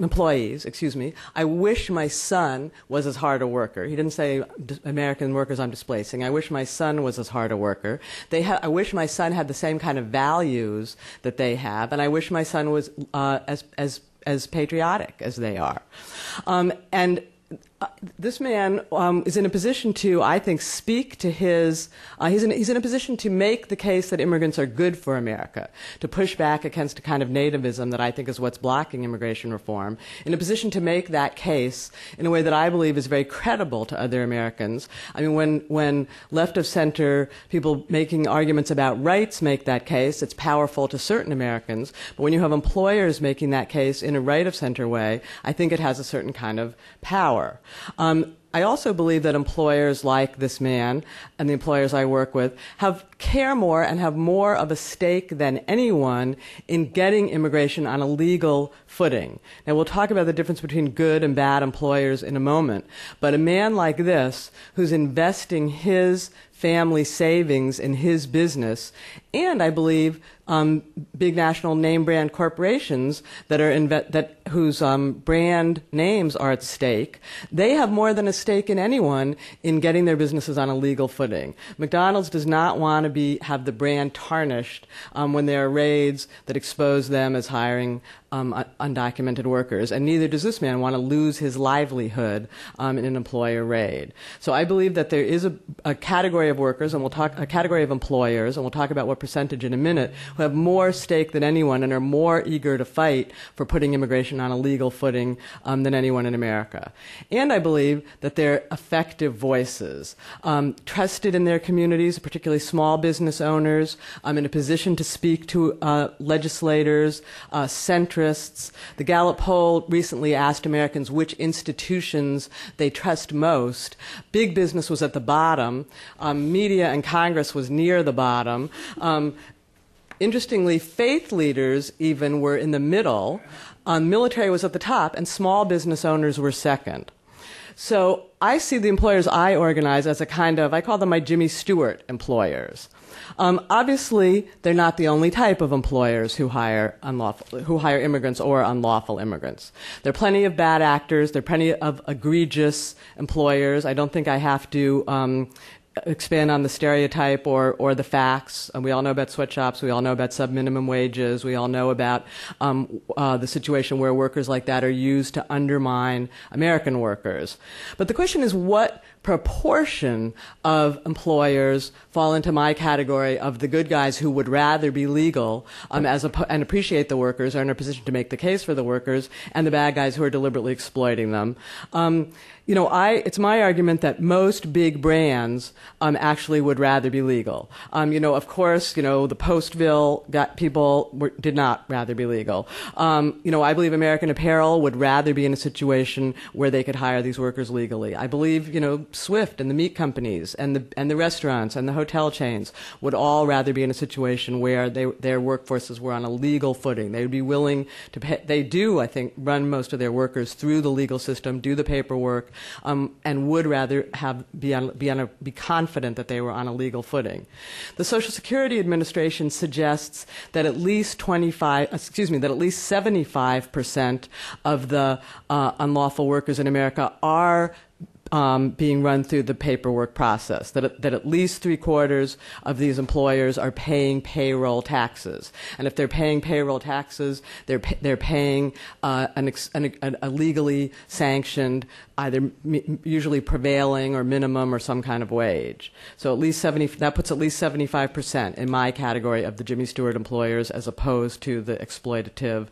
I wish my son was as hard a worker. He didn't say American workers I'm displacing. I wish my son was as hard a worker. I wish my son had the same kind of values that they have, and I wish my son was as patriotic as they are. This man is in a position to, I think, speak to his. He's in a position to make the case that immigrants are good for America, to push back against a kind of nativism that I think is what's blocking immigration reform. In a position to make that case in a way that I believe is very credible to other Americans. I mean, when left of center people making arguments about rights make that case, it's powerful to certain Americans. But when you have employers making that case in a right of center way, I think it has a certain kind of power. I also believe that employers like this man and the employers I work with care more and have more of a stake than anyone in getting immigration on a legal footing. Now, we'll talk about the difference between good and bad employers in a moment, but a man like this who's investing his family savings in his business, and I believe big national name brand corporations whose brand names are at stake, they have more than a stake in anyone in getting their businesses on a legal footing. McDonald's does not want to have the brand tarnished when there are raids that expose them as hiring undocumented workers, and neither does this man want to lose his livelihood in an employer raid. So I believe that there is a category of workers, and a category of employers, and we'll talk about what percentage in a minute, who have more stake than anyone and are more eager to fight for putting immigration on a legal footing than anyone in America. And I believe that they're effective voices, trusted in their communities, particularly small business owners, in a position to speak to legislators, centrists. The Gallup poll recently asked Americans which institutions they trust most. Big business was at the bottom. Media and Congress was near the bottom. Interestingly, faith leaders even were in the middle. Military was at the top, and small business owners were second. So I see the employers I organize as a kind of, I call them my Jimmy Stewart employers. Obviously, they're not the only type of employers who hire immigrants or unlawful immigrants. There are plenty of bad actors. There are plenty of egregious employers. I don't think I have to expand on the stereotype or the facts. We all know about sweatshops. We all know about sub-minimum wages. We all know about the situation where workers like that are used to undermine American workers. But the question is, what proportion of employers fall into my category of the good guys who would rather be legal and appreciate the workers, are in a position to make the case for the workers, and the bad guys who are deliberately exploiting them. It's my argument that most big brands actually would rather be legal. Of course, the Postville people did not rather be legal. I believe American Apparel would rather be in a situation where they could hire these workers legally. I believe, Swift and the meat companies and the restaurants and the hotel chains would all rather be in a situation where their workforces were on a legal footing. They would be willing to pay. They do, I think, run most of their workers through the legal system, do the paperwork, and would rather be confident that they were on a legal footing. The Social Security Administration suggests that at least 75% of the unlawful workers in America are being run through the paperwork process, that at least 3/4 of these employers are paying payroll taxes. And if they're paying payroll taxes, they're paying a legally sanctioned, either usually prevailing or minimum or some kind of wage. So at least that puts at least 75% in my category of the Jimmy Stewart employers as opposed to the exploitative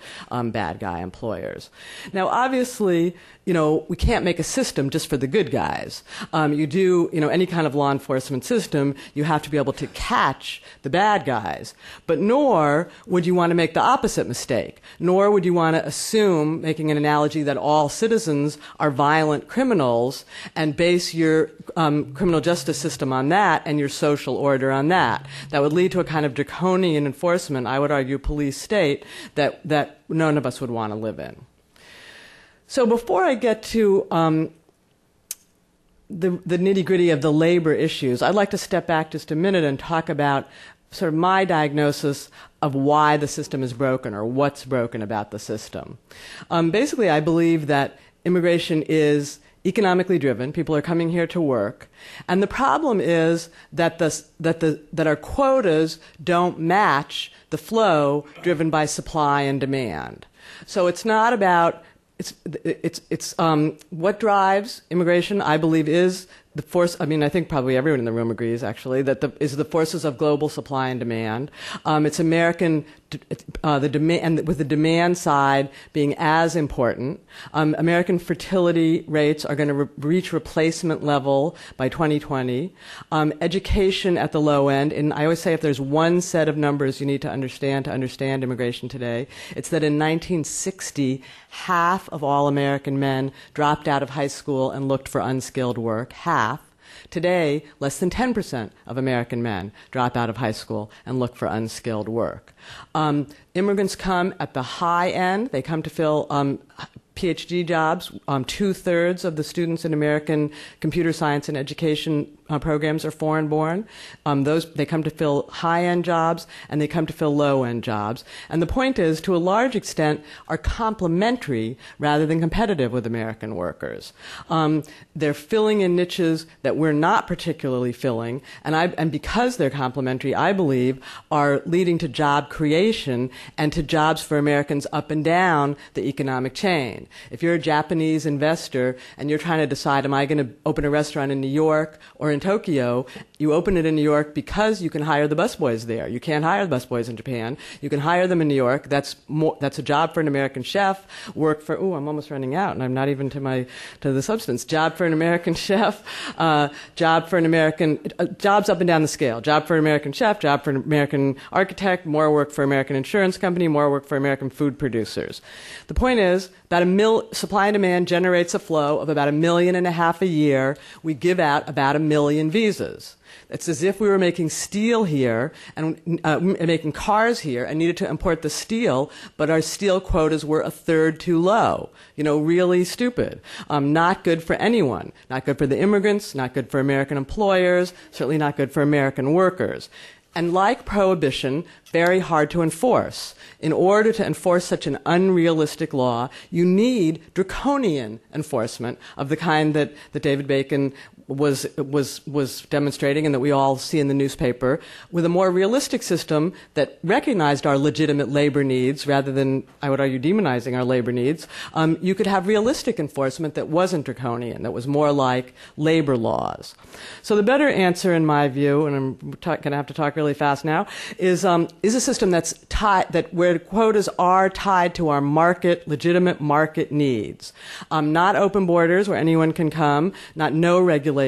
bad guy employers. Now, obviously, we can't make a system just for the good guys. You do, any kind of law enforcement system, you have to be able to catch the bad guys. But nor would you want to make the opposite mistake. Nor would you want to assume, making an analogy, that all citizens are violent criminals and base your criminal justice system on that and your social order on that. That would lead to a kind of draconian enforcement, I would argue, police state that none of us would want to live in. So before I get to the nitty-gritty of the labor issues, I'd like to step back just a minute and talk about sort of my diagnosis of why the system is broken or what's broken about the system. Basically, I believe that immigration is economically driven. People are coming here to work. And the problem is that our quotas don't match the flow driven by supply and demand. So it's not about It's what drives immigration, I believe, is the force. I mean, I think probably everyone in the room agrees, actually, that is the forces of global supply and demand. It's American, the demand, and with the demand side being as important. American fertility rates are going to reach replacement level by 2020. Education at the low end, and I always say if there's one set of numbers you need to understand immigration today, it's that in 1960, half of all American men dropped out of high school and looked for unskilled work. Half. Today, less than 10% of American men drop out of high school and look for unskilled work. Immigrants come at the high end. They come to fill PhD jobs. 2/3 of the students in American computer science and education programs are foreign-born. They come to fill high-end jobs, and they come to fill low-end jobs. And the point is, to a large extent, are complementary rather than competitive with American workers. They're filling in niches that we're not particularly filling, and because they're complementary, I believe, are leading to job creation and to jobs for Americans up and down the economic chain. If you're a Japanese investor and you're trying to decide, am I going to open a restaurant in New York or in Tokyo, you open it in New York because you can hire the busboys there. You can't hire the busboys in Japan. You can hire them in New York. That's a job for an American chef. Work for, I'm almost running out, and I'm not even to the substance. Job for an American chef. Job for an American, jobs up and down the scale. Job for an American chef. Job for an American architect. More work for American insurance company. More work for American food producers. The point is, supply and demand generates a flow of about 1.5 million a year. We give out about 1 million visas. It's as if we were making steel here and making cars here and needed to import the steel, but our steel quotas were 1/3 too low. Really stupid. Not good for anyone. Not good for the immigrants, not good for American employers, certainly not good for American workers. And like prohibition, very hard to enforce. In order to enforce such an unrealistic law, you need draconian enforcement of the kind that David Bacon was demonstrating and that we all see in the newspaper, with a more realistic system that recognized our legitimate labor needs rather than, I would argue, demonizing our labor needs. You could have realistic enforcement that wasn't draconian, that was more like labor laws. So the better answer, in my view, and I'm going to have to talk really fast now, is a system that's where quotas are tied to our legitimate market needs. Not open borders where anyone can come, not no regulation,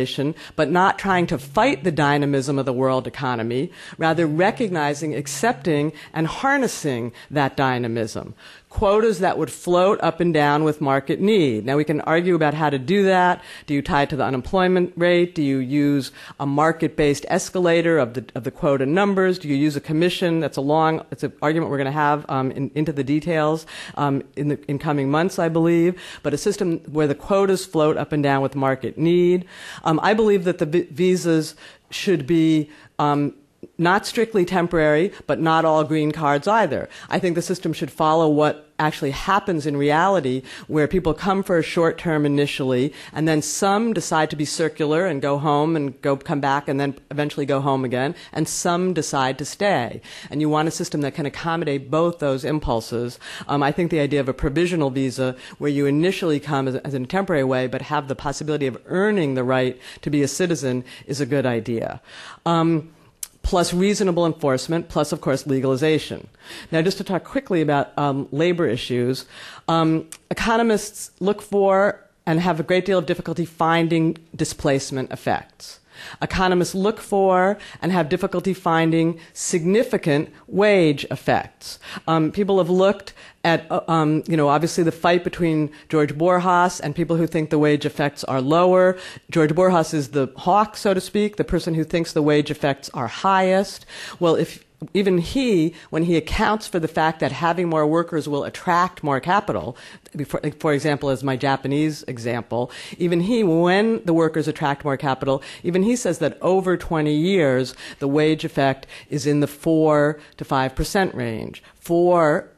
but not trying to fight the dynamism of the world economy, rather recognizing, accepting, and harnessing that dynamism. Quotas that would float up and down with market need. Now, we can argue about how to do that. Do you tie it to the unemployment rate? Do you use a market-based escalator of the quota numbers? Do you use a commission? It's an argument we're going to have into the details in coming months, I believe. But a system where the quotas float up and down with market need. I believe that the visas should be not strictly temporary, but not all green cards either. I think the system should follow what actually happens in reality, where people come for a short term initially, and then some decide to be circular and go home and come back and then eventually go home again, and some decide to stay. And you want a system that can accommodate both those impulses. I think the idea of a provisional visa, where you initially come as in a temporary way, but have the possibility of earning the right to be a citizen, is a good idea. Plus reasonable enforcement, plus, of course, legalization. Now, just to talk quickly about labor issues, economists look for and have a great deal of difficulty finding displacement effects. Economists look for and have difficulty finding significant wage effects. People have looked at, obviously the fight between George Borjas and people who think the wage effects are lower. George Borjas is the hawk, so to speak, the person who thinks the wage effects are highest. Well, even he, when he accounts for the fact that having more workers will attract more capital, for example, as my Japanese example, even he, when the workers attract more capital, even he says that over 20 years, the wage effect is in the 4 to 5% range for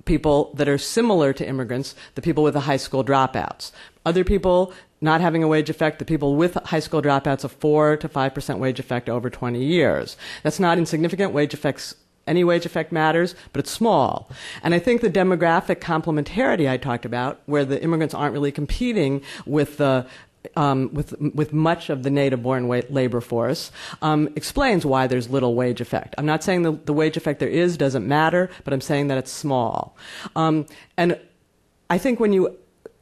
people that are similar to immigrants, the people with the high school dropouts. Other people not having a wage effect, the people with high school dropouts, a 4 to 5% wage effect over 20 years. That's not insignificant. Wage effects, any wage effect matters, but it's small. And I think the demographic complementarity I talked about, where the immigrants aren't really competing with the with much of the native-born labor force, explains why there's little wage effect. I'm not saying the wage effect there is doesn't matter, but I'm saying that it's small. And I think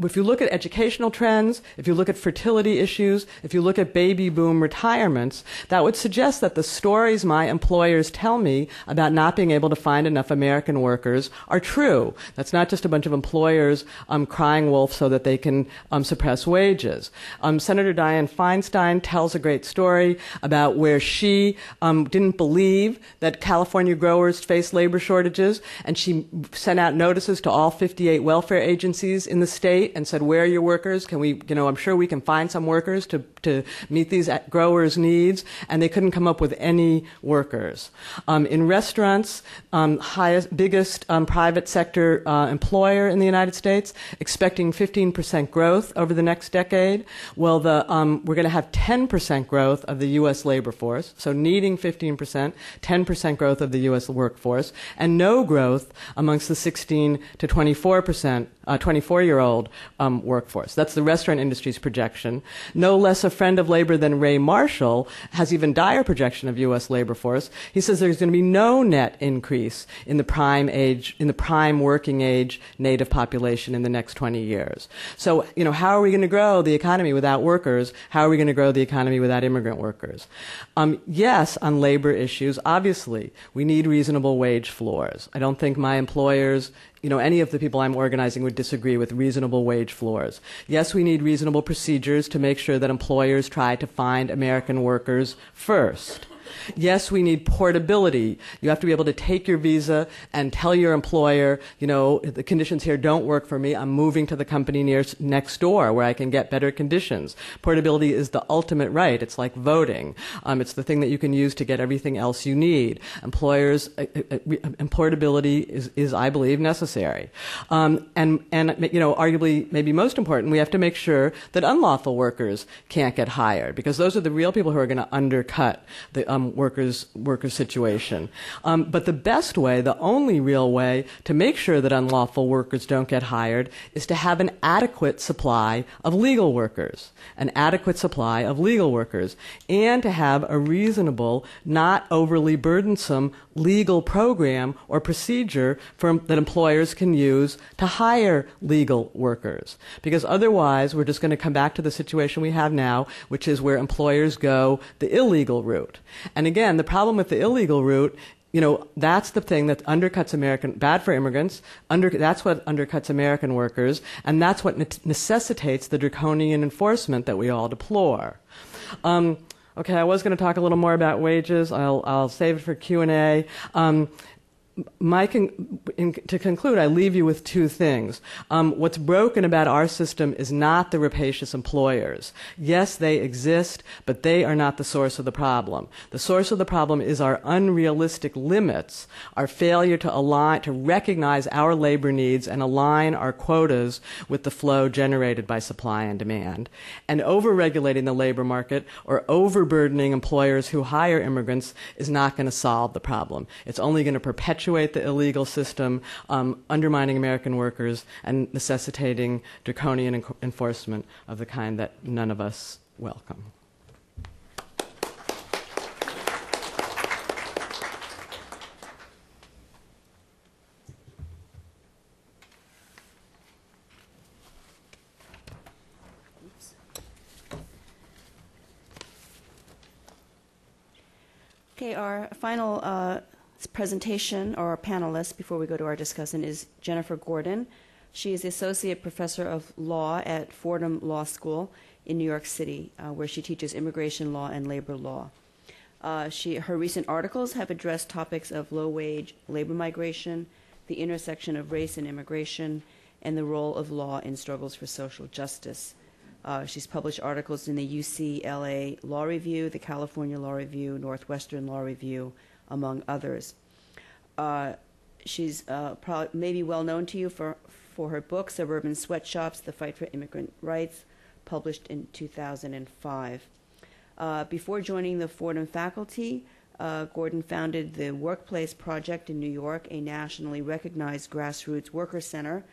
if you look at educational trends, if you look at fertility issues, if you look at baby boom retirements, that would suggest that the stories my employers tell me about not being able to find enough American workers are true. That's not just a bunch of employers crying wolf so that they can suppress wages. Senator Dianne Feinstein tells a great story about where she didn't believe that California growers face labor shortages, and she sent out notices to all 58 welfare agencies in the state and said, where are your workers? Can we, I'm sure we can find some workers to meet these growers' needs. And they couldn't come up with any workers. In restaurants, biggest private sector employer in the United States, expecting 15% growth over the next decade. Well, we're going to have 10% growth of the U.S. labor force, so needing 15%, 10% growth of the U.S. workforce, and no growth amongst the 16 to 24-year-old workforce. That's the restaurant industry's projection. No less a friend of labor than Ray Marshall has even dire projection of U.S. labor force. He says there's going to be no net increase in the prime working age native population in the next 20 years. So, how are we going to grow the economy without workers? How are we going to grow the economy without immigrant workers? Yes, on labor issues, obviously, we need reasonable wage floors. I don't think my employers, any of the people I'm organizing would disagree with reasonable wage floors. Yes, we need reasonable procedures to make sure that employers try to find American workers first. Yes, we need portability. You have to be able to take your visa and tell your employer, the conditions here don't work for me. I'm moving to the company next door where I can get better conditions. Portability is the ultimate right. It's like voting. It's the thing that you can use to get everything else you need. Employers, and portability is, I believe, necessary. And arguably, maybe most important, we have to make sure that unlawful workers can't get hired, because those are the real people who are going to undercut the workers' situation. But the best way, the only real way to make sure that unlawful workers don't get hired is to have an adequate supply of legal workers, and to have a reasonable, not overly burdensome legal program or procedure that employers can use to hire legal workers. Because otherwise, we're just going to come back to the situation we have now, which is where employers go the illegal route. And again, the problem with the illegal route, that's the thing that undercuts bad for immigrants, that's what undercuts American workers, and that's what necessitates the draconian enforcement that we all deplore. Okay, I was going to talk a little more about wages. I'll save it for Q&A. to conclude, I leave you with two things. What's broken about our system is not the rapacious employers. Yes, they exist, but they are not the source of the problem. The source of the problem is our unrealistic limits, our failure to recognize our labor needs and align our quotas with the flow generated by supply and demand. And over-regulating the labor market or overburdening employers who hire immigrants is not going to solve the problem. It's only going to perpetuate the illegal system, undermining American workers and necessitating draconian enforcement of the kind that none of us welcome. Okay, our final presentation, or our panelist, before we go to our discussion, is Jennifer Gordon. She is the Associate Professor of Law at Fordham Law School in New York City, where she teaches immigration law and labor law. Her recent articles have addressed topics of low-wage labor migration, the intersection of race and immigration, and the role of law in struggles for social justice. She's published articles in the UCLA Law Review, the California Law Review, Northwestern Law Review, among others. She's maybe well known to you for her book, Suburban Sweatshops, The Fight for Immigrant Rights, published in 2005. Before joining the Fordham faculty, Gordon founded the Workplace Project in New York, a nationally recognized grassroots worker center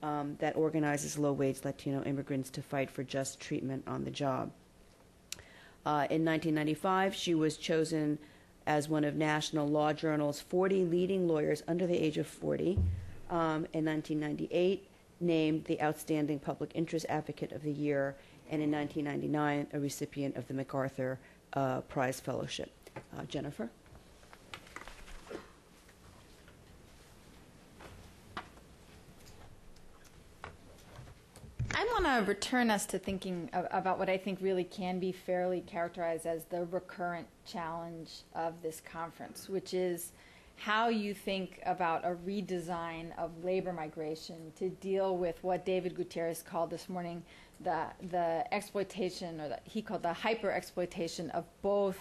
that organizes low-wage Latino immigrants to fight for just treatment on the job. In 1995, she was chosen as one of National Law Journal's 40 leading lawyers under the age of 40. In 1998, named the Outstanding Public Interest Advocate of the Year, and in 1999, a recipient of the MacArthur Prize Fellowship. Jennifer? I want to return us to thinking about what I think really can be fairly characterized as the recurrent challenge of this conference, which is how you think about a redesign of labor migration to deal with what David Gutierrez called this morning the exploitation, or he called the hyper-exploitation of both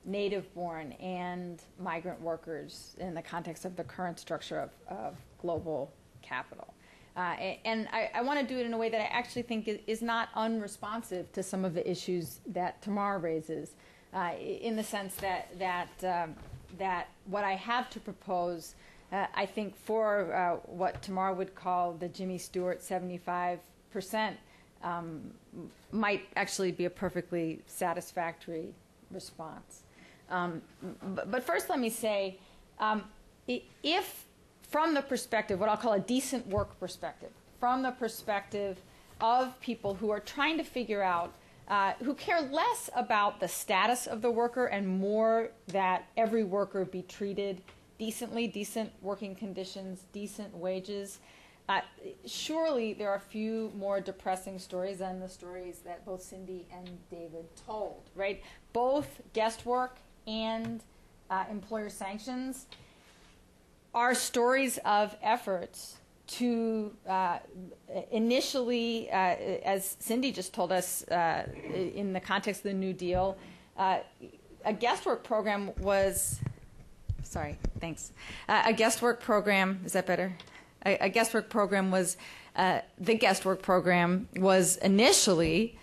native-born and migrant workers in the context of the current structure of global capital. And I want to do it in a way that I actually think is not unresponsive to some of the issues that Tamar raises, in the sense that what I have to propose, I think for what Tamar would call the Jimmy Stewart 75%, might actually be a perfectly satisfactory response. But first let me say, if from the perspective, what I'll call a decent work perspective, from the perspective of people who are trying to figure out, who care less about the status of the worker and more that every worker be treated decently, decent working conditions, decent wages, surely there are a few more depressing stories than the stories that both Cindy and David told, right? Both guest work and employer sanctions are stories of efforts to initially, as Cindy just told us, in the context of the New Deal, a guest work program was, sorry, thanks. A guest work program, is that better? A guest work program was, the guest work program was initially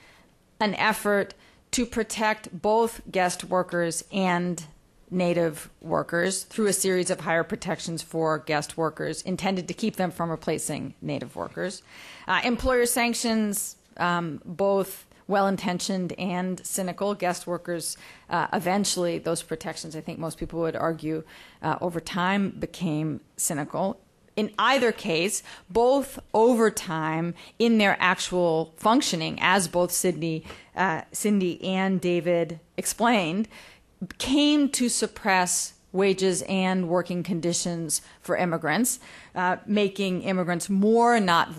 an effort to protect both guest workers and native workers through a series of higher protections for guest workers intended to keep them from replacing native workers. Employer sanctions, both well-intentioned and cynical. Guest workers, eventually, those protections, I think most people would argue, over time became cynical. In either case, both over time in their actual functioning, as both Cindy and David explained, came to suppress wages and working conditions for immigrants, making immigrants more, not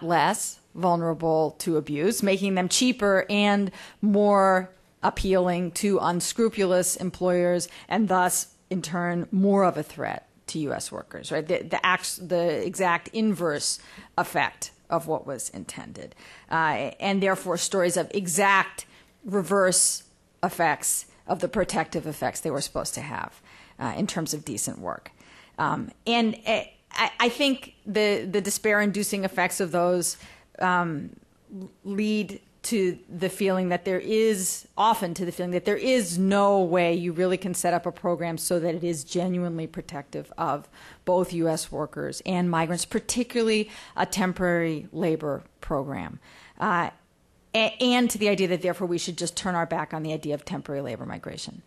less vulnerable to abuse, making them cheaper and more appealing to unscrupulous employers, and thus in turn, more of a threat to U.S. workers, right? The exact inverse effect of what was intended. And therefore, stories of exact reverse effects of the protective effects they were supposed to have in terms of decent work. And I think the despair-inducing effects of those lead to the feeling that there is no way you really can set up a program so that it is genuinely protective of both U.S. workers and migrants, particularly a temporary labor program. And to the idea that therefore we should just turn our back on the idea of temporary labor migration.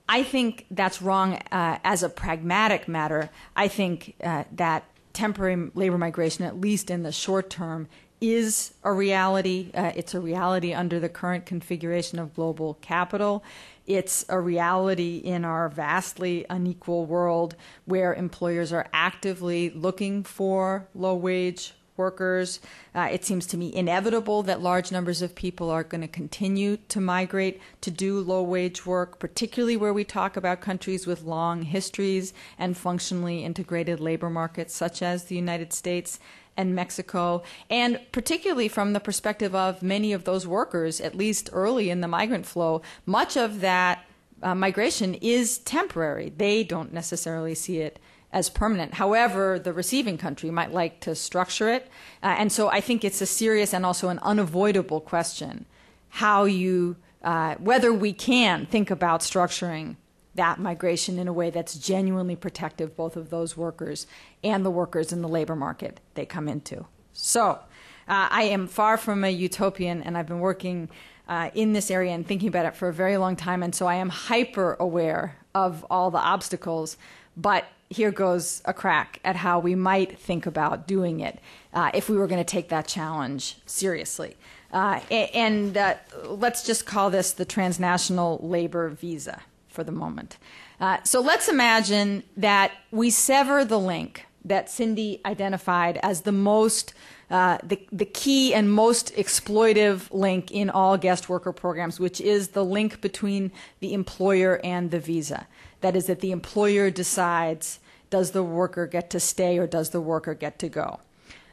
I think that's wrong as a pragmatic matter. I think that temporary labor migration, at least in the short term, is a reality. It's a reality under the current configuration of global capital. It's a reality in our vastly unequal world where employers are actively looking for low-wage workers. It seems to me inevitable that large numbers of people are going to continue to migrate to do low-wage work, particularly where we talk about countries with long histories and functionally integrated labor markets, such as the United States and Mexico, and particularly from the perspective of many of those workers, at least early in the migrant flow, much of that migration is temporary. They don't necessarily see it as permanent. However, the receiving country might like to structure it. And so I think it's a serious and also an unavoidable question, whether we can think about structuring that migration in a way that's genuinely protective both of those workers and the workers in the labor market they come into. So I am far from a utopian, and I've been working in this area and thinking about it for a very long time, and so I am hyper aware of all the obstacles, but here goes a crack at how we might think about doing it if we were going to take that challenge seriously. Let's just call this the transnational labor visa for the moment. So let's imagine that we sever the link that Cindy identified as the most, the key and most exploitive link in all guest worker programs, which is the link between the employer and the visa. That is, that the employer decides, does the worker get to stay or does the worker get to go?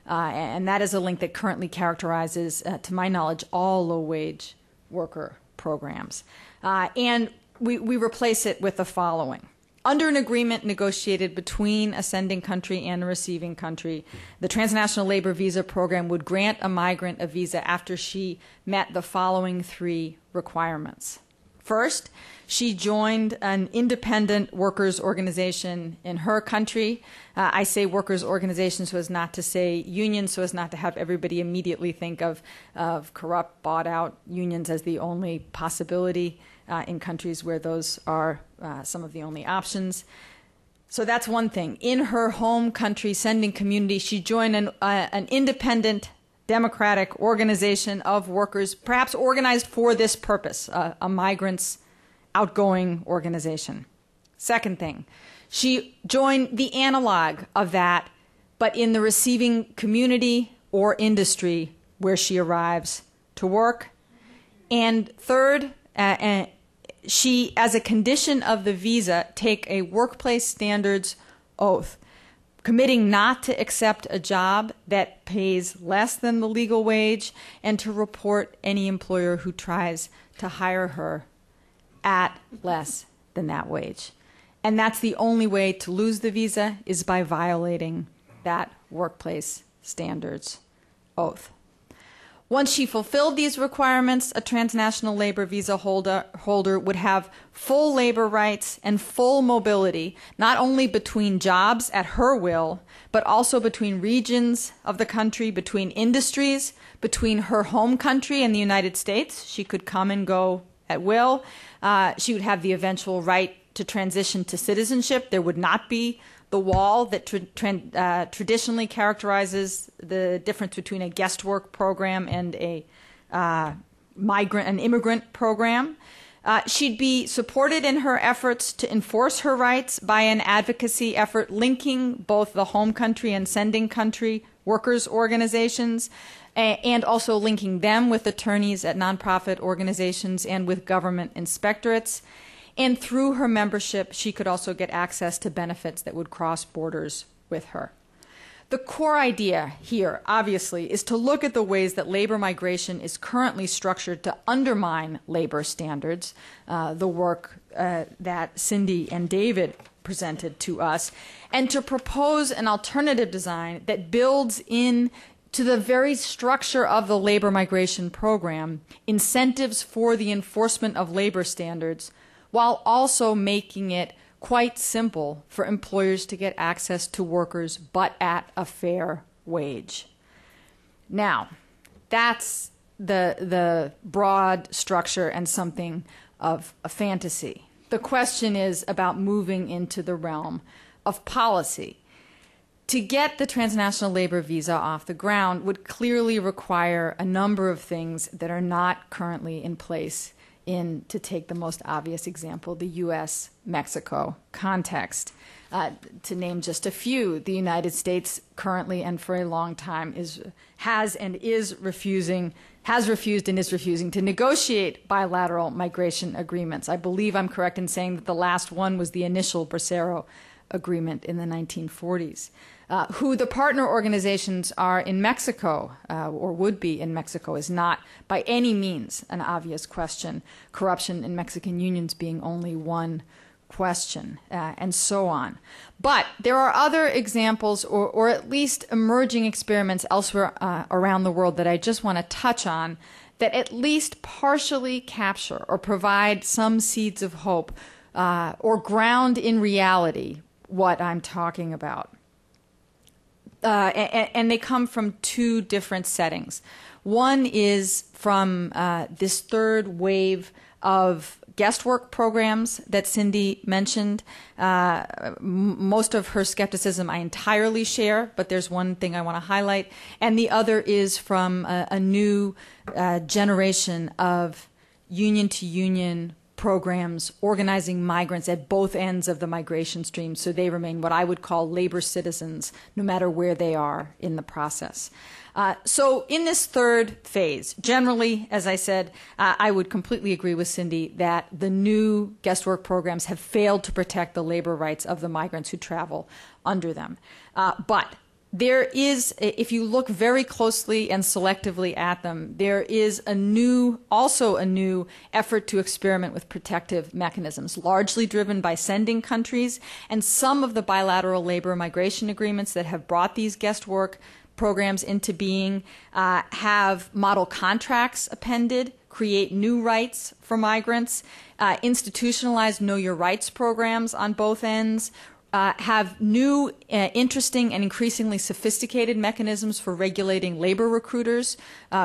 And that is a link that currently characterizes, to my knowledge, all low-wage worker programs. And we replace it with the following. Under an agreement negotiated between a sending country and a receiving country, the Transnational Labor Visa Program would grant a migrant a visa after she met the following three requirements. First, she joined an independent workers' organization in her country. I say workers' organization so as not to say unions, so as not to have everybody immediately think of corrupt, bought-out unions as the only possibility in countries where those are some of the only options. So that's one thing. In her home country sending community, she joined an independent democratic organization of workers, perhaps organized for this purpose, a migrants' outgoing organization. Second thing, she joined the analog of that, but in the receiving community or industry where she arrives to work. And third, she, as a condition of the visa, take a workplace standards oath, committing not to accept a job that pays less than the legal wage and to report any employer who tries to hire her at less than that wage. And that's the only way to lose the visa, is by violating that workplace standards oath. Once she fulfilled these requirements, a transnational labor visa holder would have full labor rights and full mobility, not only between jobs at her will, but also between regions of the country, between industries, between her home country and the United States. She could come and go at will. She would have the eventual right to transition to citizenship. There would not be the wall that traditionally characterizes the difference between a guest work program and an immigrant program. She'd be supported in her efforts to enforce her rights by an advocacy effort linking both the home country and sending country workers' organizations, and also linking them with attorneys at nonprofit organizations and with government inspectorates. And through her membership, she could also get access to benefits that would cross borders with her. The core idea here, obviously, is to look at the ways that labor migration is currently structured to undermine labor standards, the work that Cindy and David presented to us, and to propose an alternative design that builds in to the very structure of the labor migration program incentives for the enforcement of labor standards, while also making it quite simple for employers to get access to workers, but at a fair wage. Now, that's the broad structure and something of a fantasy. The question is about moving into the realm of policy. To get the transnational labor visa off the ground would clearly require a number of things that are not currently in place in, to take the most obvious example, the U.S.-Mexico context. To name just a few, the United States currently and for a long time has refused and is refusing to negotiate bilateral migration agreements. I believe I'm correct in saying that the last one was the initial Bracero agreement in the 1940s. Who the partner organizations are in Mexico, or would be in Mexico, is not by any means an obvious question, corruption in Mexican unions being only one question, and so on. But there are other examples, or at least emerging experiments elsewhere around the world that I just want to touch on, that at least partially capture or provide some seeds of hope, or ground in reality what I'm talking about. And they come from two different settings. One is from this third wave of guest work programs that Cindy mentioned. Most of her skepticism I entirely share, but there's one thing I want to highlight. And the other is from a new generation of union-to-union programs organizing migrants at both ends of the migration stream so they remain what I would call labor citizens no matter where they are in the process. So in this third phase, generally, as I said, I would completely agree with Cindy that the new guest work programs have failed to protect the labor rights of the migrants who travel under them. But there is, if you look very closely and selectively at them, there is also a new effort to experiment with protective mechanisms, largely driven by sending countries, and some of the bilateral labor migration agreements that have brought these guest work programs into being have model contracts appended, create new rights for migrants, institutionalize know your rights programs on both ends, have new, interesting, and increasingly sophisticated mechanisms for regulating labor recruiters,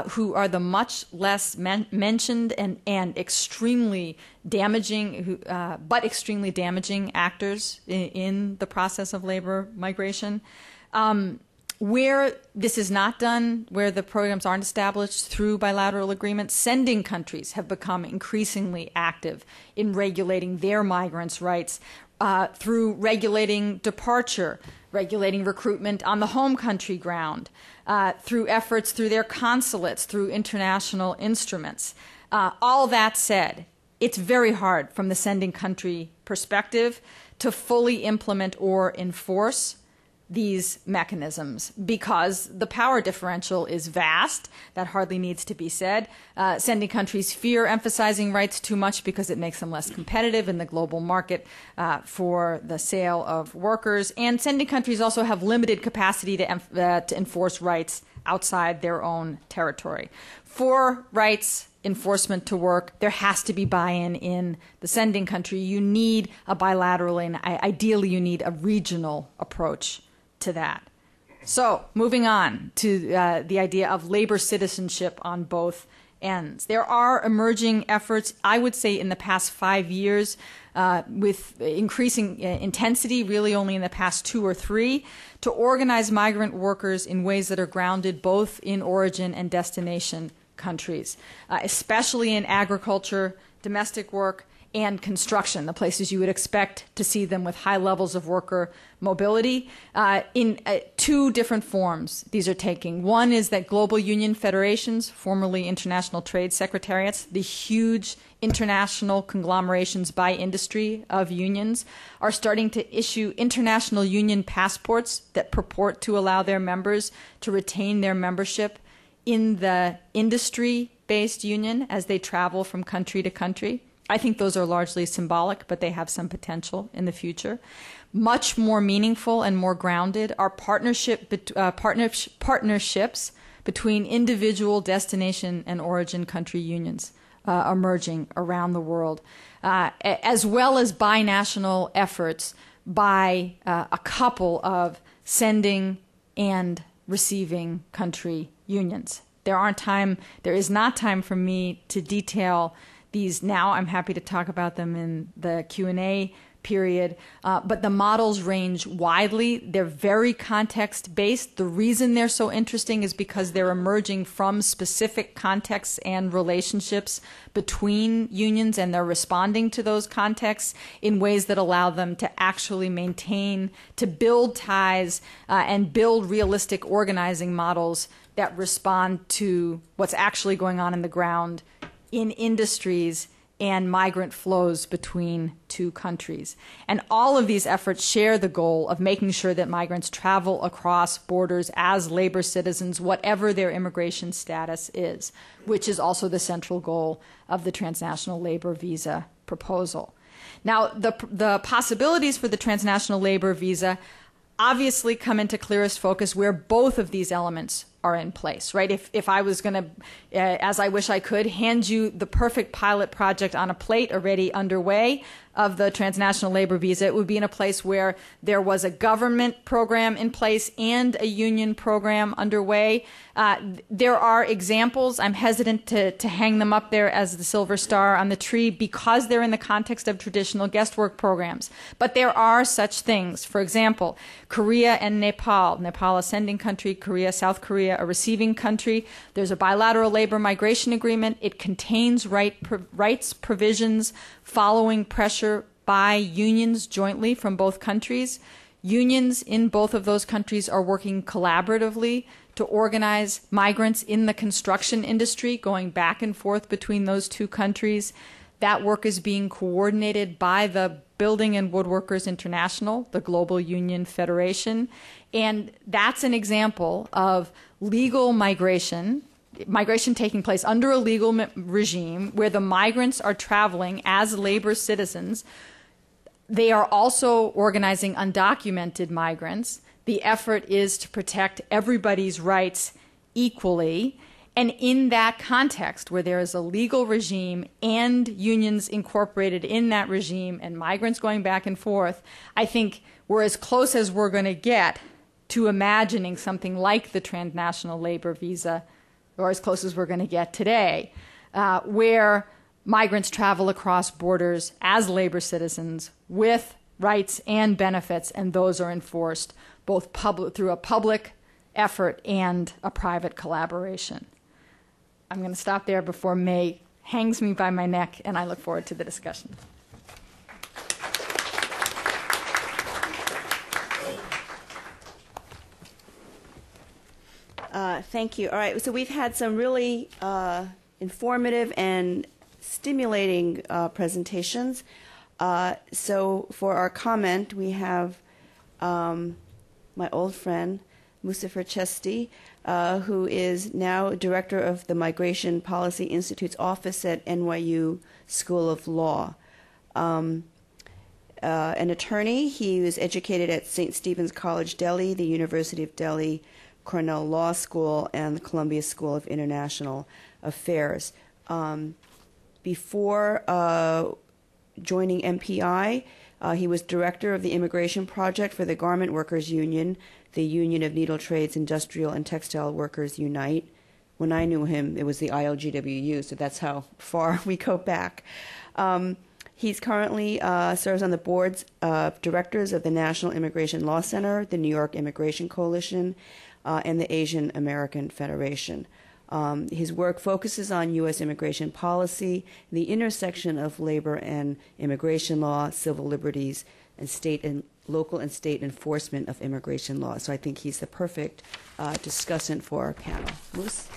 who are the much less mentioned and extremely damaging, but extremely damaging actors in the process of labor migration. Where this is not done, where the programs aren't established through bilateral agreements, sending countries have become increasingly active in regulating their migrants' rights, through regulating departure, regulating recruitment on the home country ground, through efforts through their consulates, through international instruments. All that said, it's very hard from the sending country perspective to fully implement or enforce these mechanisms because the power differential is vast. That hardly needs to be said. Sending countries fear emphasizing rights too much because it makes them less competitive in the global market for the sale of workers. And sending countries also have limited capacity to enforce rights outside their own territory. For rights enforcement to work, there has to be buy-in in the sending country. You need a bilateral and ideally you need a regional approach to that. So moving on to the idea of labor citizenship on both ends. There are emerging efforts, I would say in the past 5 years, with increasing intensity, really only in the past 2 or 3, to organize migrant workers in ways that are grounded both in origin and destination countries, especially in agriculture, domestic work, and construction, the places you would expect to see them with high levels of worker mobility, in two different forms these are taking. One is that global union federations, formerly international trade secretariats, the huge international conglomerations by industry of unions, are starting to issue international union passports that purport to allow their members to retain their membership in the industry-based union as they travel from country to country. I think those are largely symbolic, but they have some potential in the future. Much more meaningful and more grounded are partnerships between individual destination and origin country unions emerging around the world, as well as binational efforts by a couple of sending and receiving country unions. There is not time for me to detail these now. I'm happy to talk about them in the Q&A period, but the models range widely. They're very context-based. The reason they're so interesting is because they're emerging from specific contexts and relationships between unions, and they're responding to those contexts in ways that allow them to actually maintain, to build ties and build realistic organizing models that respond to what's actually going on in the ground in industries and migrant flows between two countries. And all of these efforts share the goal of making sure that migrants travel across borders as labor citizens, whatever their immigration status is, which is also the central goal of the transnational labor visa proposal. Now, the possibilities for the transnational labor visa obviously come into clearest focus where both of these elements are in place, right? If I was going to, as I wish I could, hand you the perfect pilot project on a plate already underway of the transnational labor visa, it would be in a place where there was a government program in place and a union program underway. There are examples. I'm hesitant to hang them up there as the silver star on the tree because they're in the context of traditional guest work programs. But there are such things. For example, Korea and Nepal. Nepal, a sending country, South Korea, a receiving country. There's a bilateral labor migration agreement. It contains rights provisions following pressure by unions jointly from both countries. Unions in both of those countries are working collaboratively to organize migrants in the construction industry, going back and forth between those two countries. That work is being coordinated by the Building and Woodworkers International, the Global Union Federation. And that's an example of legal migration taking place under a legal regime where the migrants are traveling as labor citizens. They are also organizing undocumented migrants. The effort is to protect everybody's rights equally. And in that context, where there is a legal regime and unions incorporated in that regime and migrants going back and forth, I think we're as close as we're going to get to imagining something like the transnational labor visa, or as close as we're going to get today, where migrants travel across borders as labor citizens with rights and benefits, and those are enforced both through a public effort and a private collaboration. I'm going to stop there before May hangs me by my neck, and I look forward to the discussion. Thank you. All right, so we've had some really informative and stimulating presentations. So for our comment, we have my old friend, Mustafa Chesti, who is now director of the Migration Policy Institute's office at NYU School of Law. An attorney, he was educated at St. Stephen's College, Delhi, the University of Delhi, Cornell Law School, and the Columbia School of International Affairs. Before joining MPI, he was director of the Immigration Project for the Garment Workers Union, the Union of Needle Trades, Industrial and Textile Workers Unite. When I knew him, it was the IIGWU, so that's how far we go back. He's currently serves on the boards of directors of the National Immigration Law Center, the New York Immigration Coalition, and the Asian American Federation. His work focuses on U.S. immigration policy, the intersection of labor and immigration law, civil liberties, and local and state enforcement of immigration law. So I think he's the perfect discussant for our panel. Moose?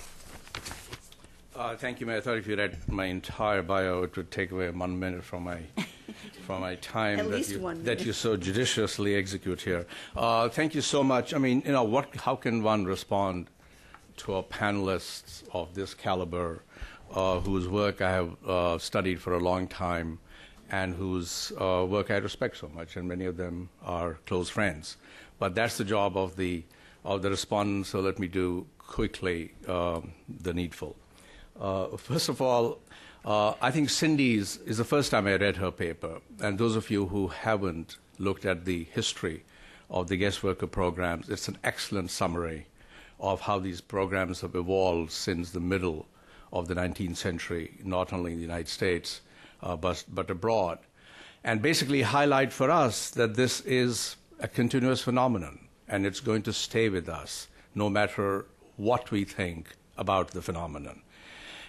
Thank you, Mayor. I thought if you read my entire bio, it would take away 1 minute from my time At least 1 minute. that you so judiciously execute here. Thank you so much. I mean, how can one respond to a panelist of this caliber, whose work I have studied for a long time, and whose work I respect so much, and many of them are close friends. But that's the job of the respondent. So let me do quickly the needful. First of all, I think Cindy's is the first time I read her paper, and those of you who haven't looked at the history of the guest worker programs, it's an excellent summary of how these programs have evolved since the middle of the 19th century, not only in the United States, but abroad, and basically highlight for us that this is a continuous phenomenon, and it's going to stay with us no matter what we think about the phenomenon.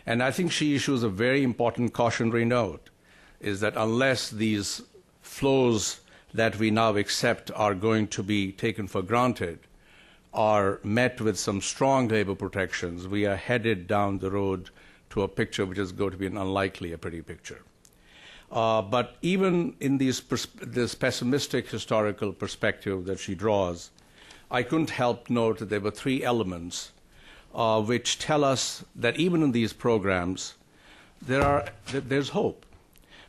And I think she issues a very important cautionary note, is that unless these flows that we now accept are going to be taken for granted are met with some strong labor protections, we are headed down the road to a picture which is going to be an unlikely a pretty picture. But even in this pessimistic historical perspective that she draws, I couldn't help note that there were three elements which tell us that even in these programs, there's hope.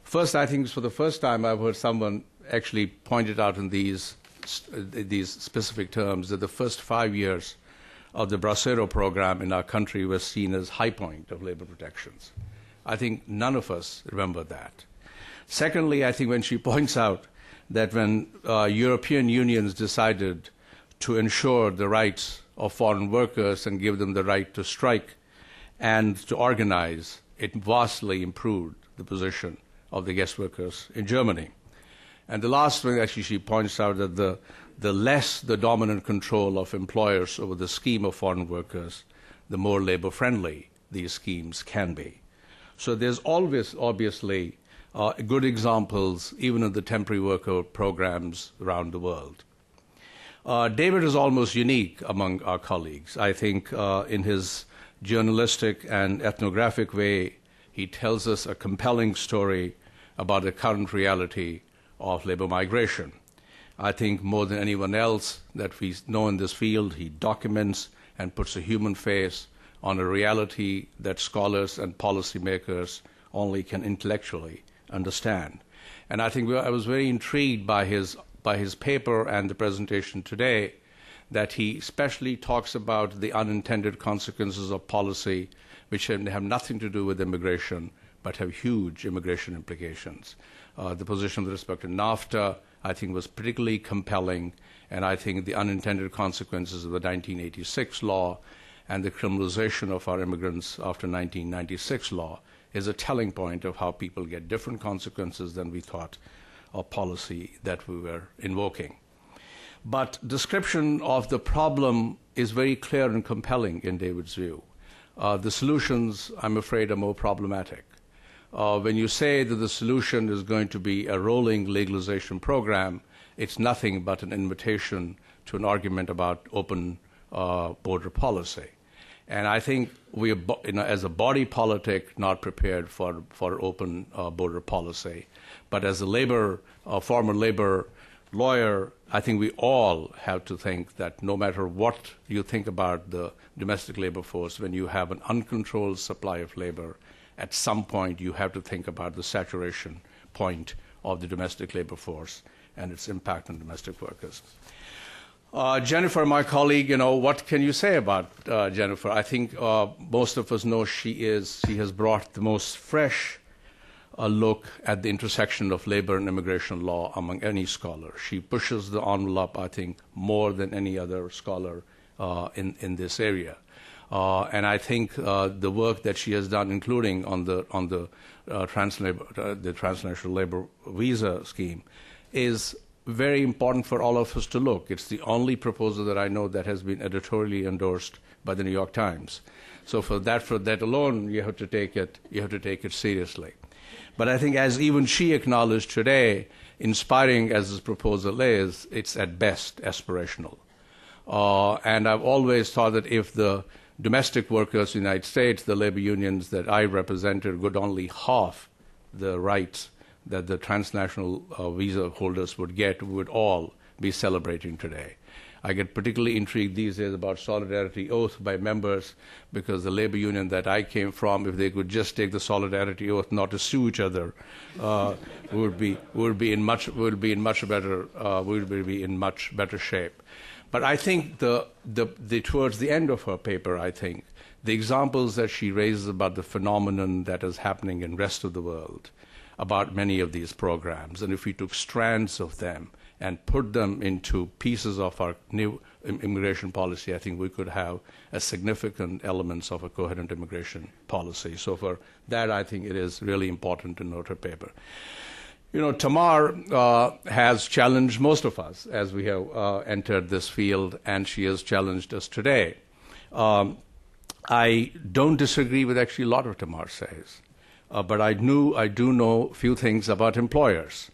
First, I think for the first time I've heard someone actually point it out in these specific terms, that the first 5 years of the Bracero program in our country was seen as high point of labor protections. I think none of us remember that. Secondly, I think when she points out that when European unions decided to ensure the rights of foreign workers and give them the right to strike and to organize, it vastly improved the position of the guest workers in Germany. And the last thing, actually, she points out that the less the dominant control of employers over the scheme of foreign workers, the more labor-friendly these schemes can be. So there's always, obviously, good examples, even in the temporary worker programs around the world. David is almost unique among our colleagues. I think in his journalistic and ethnographic way, he tells us a compelling story about the current reality of labor migration. I think more than anyone else that we know in this field, he documents and puts a human face on a reality that scholars and policymakers only can intellectually understand. And I think I was very intrigued by his paper and the presentation today, that he especially talks about the unintended consequences of policy which have nothing to do with immigration but have huge immigration implications. The position with respect to NAFTA, I think, was particularly compelling, and I think the unintended consequences of the 1986 law and the criminalization of our immigrants after 1996 law is a telling point of how people get different consequences than we thought of policy that we were invoking. But description of the problem is very clear and compelling in David's view. The solutions, I'm afraid, are more problematic. When you say that the solution is going to be a rolling legalization program, it's nothing but an invitation to an argument about open border policy. And I think we are, as a body politic, not prepared for open border policy. But as a former labor lawyer, I think we all have to think that no matter what you think about the domestic labor force, when you have an uncontrolled supply of labor, at some point you have to think about the saturation point of the domestic labor force and its impact on domestic workers. Jennifer, my colleague, what can you say about Jennifer? I think most of us know she has brought the most fresh look at the intersection of labor and immigration law among any scholar. She pushes the envelope, I think, more than any other scholar in this area. And I think the work that she has done, including on the transnational labor visa scheme, is very important for all of us to look. It's the only proposal that I know that has been editorially endorsed by the New York Times. So for that alone, you have to take it seriously. But I think, as even she acknowledged today, inspiring as this proposal is, it's at best aspirational. And I've always thought that if the domestic workers in the United States, the labor unions that I represented, got only half the rights that the transnational visa holders would get, we would all be celebrating today. I get particularly intrigued these days about solidarity oath by members, because the labor union that I came from, if they could just take the solidarity oath not to sue each other, would be in much better shape. But I think towards the end of her paper, I think the examples that she raises about the phenomenon that is happening in the rest of the world, about many of these programs, and if we took strands of them and put them into pieces of our new immigration policy, I think we could have a significant elements of a coherent immigration policy. So for that, I think it is really important to note her paper. You know, Tamar has challenged most of us as we have entered this field, and she has challenged us today. I don't disagree with actually a lot of Tamar says, but I do know a few things about employers.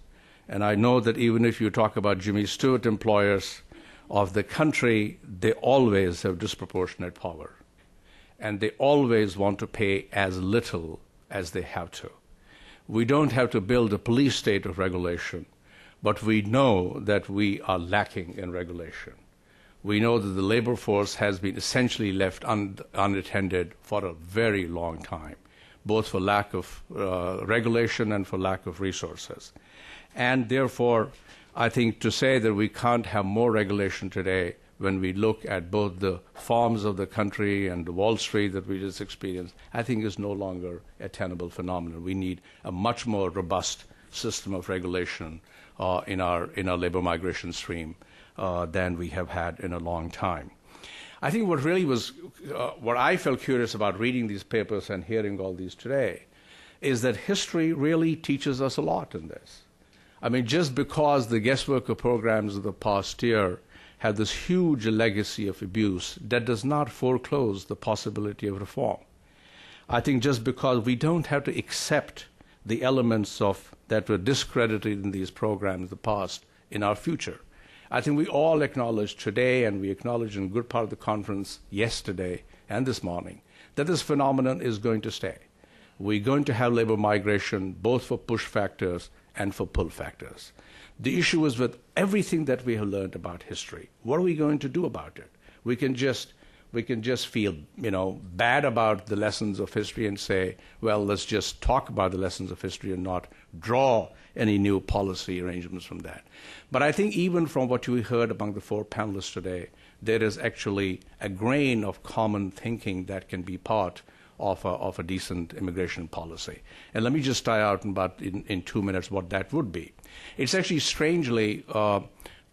And I know that even if you talk about Jimmy Stewart employers of the country, they always have disproportionate power. And they always want to pay as little as they have to. We don't have to build a police state of regulation, but we know that we are lacking in regulation. We know that the labor force has been essentially left unattended for a very long time, both for lack of regulation and for lack of resources. And therefore, I think to say that we can't have more regulation today, when we look at both the farms of the country and the Wall Street that we just experienced, I think is no longer a tenable phenomenon. We need a much more robust system of regulation in our labor migration stream than we have had in a long time. I think what really was, what I felt curious about reading these papers and hearing all these today, is that history really teaches us a lot in this. I mean, just because the guest worker programs of the past year have this huge legacy of abuse, that does not foreclose the possibility of reform. I think just because we don't have to accept the elements that were discredited in these programs in the past in our future. I think we all acknowledge today, and we acknowledge in a good part of the conference yesterday and this morning, that this phenomenon is going to stay. We're going to have labor migration both for push factors and for pull factors. The issue is with everything that we have learned about history, what are we going to do about it? We can just feel, bad about the lessons of history and say, well, let's just talk about the lessons of history and not draw any new policy arrangements from that. But I think even from what you heard among the four panelists today, there is actually a grain of common thinking that can be part of a decent immigration policy. And let me just tie out in 2 minutes what that would be. It's actually strangely,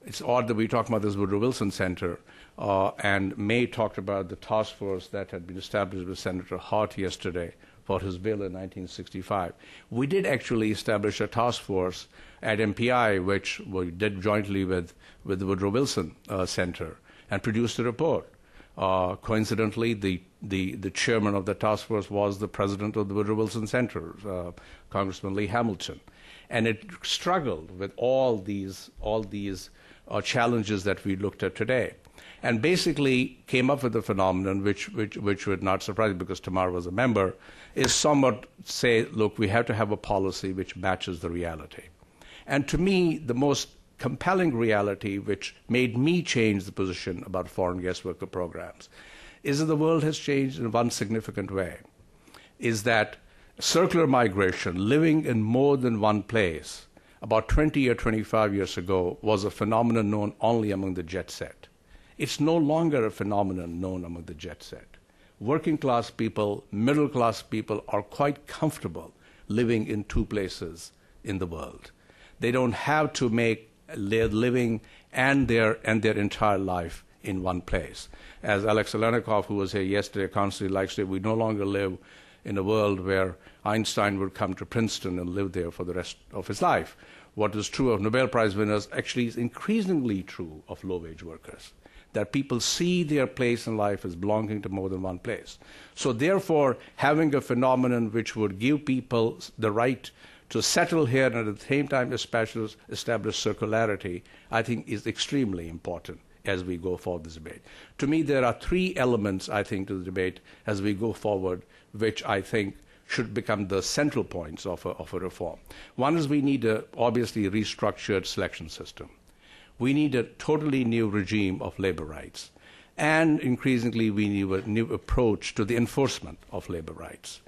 it's odd that we talk about this Woodrow Wilson Center, and May talked about the task force that had been established with Senator Hart yesterday for his bill in 1965. We did actually establish a task force at MPI, which we did jointly with the Woodrow Wilson Center, and produced a report. Coincidentally, the chairman of the task force was the president of the Woodrow Wilson Center, Congressman Lee Hamilton, and it struggled with all these challenges that we looked at today, and basically came up with a phenomenon which would not surprise me, because Tamar was a member, is somewhat say, look, we have to have a policy which matches the reality. And to me, the most compelling reality which made me change the position about foreign guest worker programs is that the world has changed in one significant way, is that circular migration, living in more than one place, about 20 or 25 years ago, was a phenomenon known only among the jet set. It's no longer a phenomenon known among the jet set. Working class people, middle class people are quite comfortable living in two places in the world. They don't have to make their living and their entire life in one place. As Alex Alenikov, who was here yesterday, constantly likes to say, we no longer live in a world where Einstein would come to Princeton and live there for the rest of his life. what is true of Nobel Prize winners actually is increasingly true of low-wage workers, that people see their place in life as belonging to more than one place. So therefore, having a phenomenon which would give people the right to settle here and at the same time establish circularity, I think is extremely important as we go forward this debate. To me, there are three elements, I think, to the debate as we go forward, which I think should become the central points of a reform. One is we need a obviously restructured selection system. We need a totally new regime of labor rights. And increasingly, we need a new approach to the enforcement of labor rights.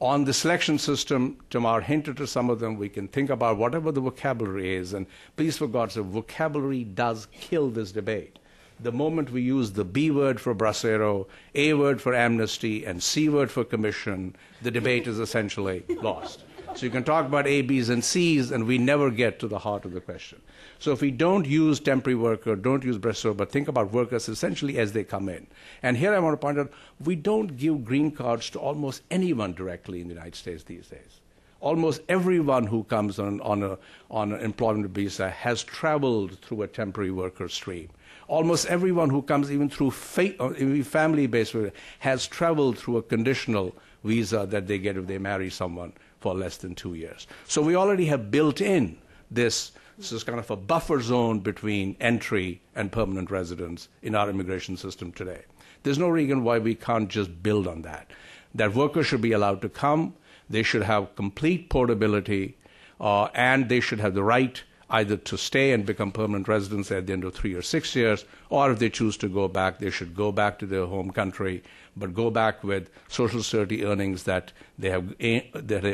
On the selection system, Tamar hinted to some of them. We can think about whatever the vocabulary is. And please, for God's sake, vocabulary does kill this debate. The moment we use the B word for bracero, A word for amnesty, and C word for commission, the debate is essentially lost. So you can talk about A, B's, and C's, and we never get to the heart of the question. So if we don't use temporary worker, don't use bracero, but think about workers essentially as they come in. And here I want to point out, we don't give green cards to almost anyone directly in the United States these days. Almost everyone who comes on an employment visa has traveled through a temporary worker stream. Almost everyone who comes even through family-based visa has traveled through a conditional visa that they get if they marry someone for less than 2 years. So we already have built in this is kind of a buffer zone between entry and permanent residence in our immigration system today. There's no reason why we can't just build on that. That workers should be allowed to come, they should have complete portability, and they should have the right either to stay and become permanent residents at the end of 3 or 6 years, or if they choose to go back, they should go back to their home country, but go back with Social Security earnings that they've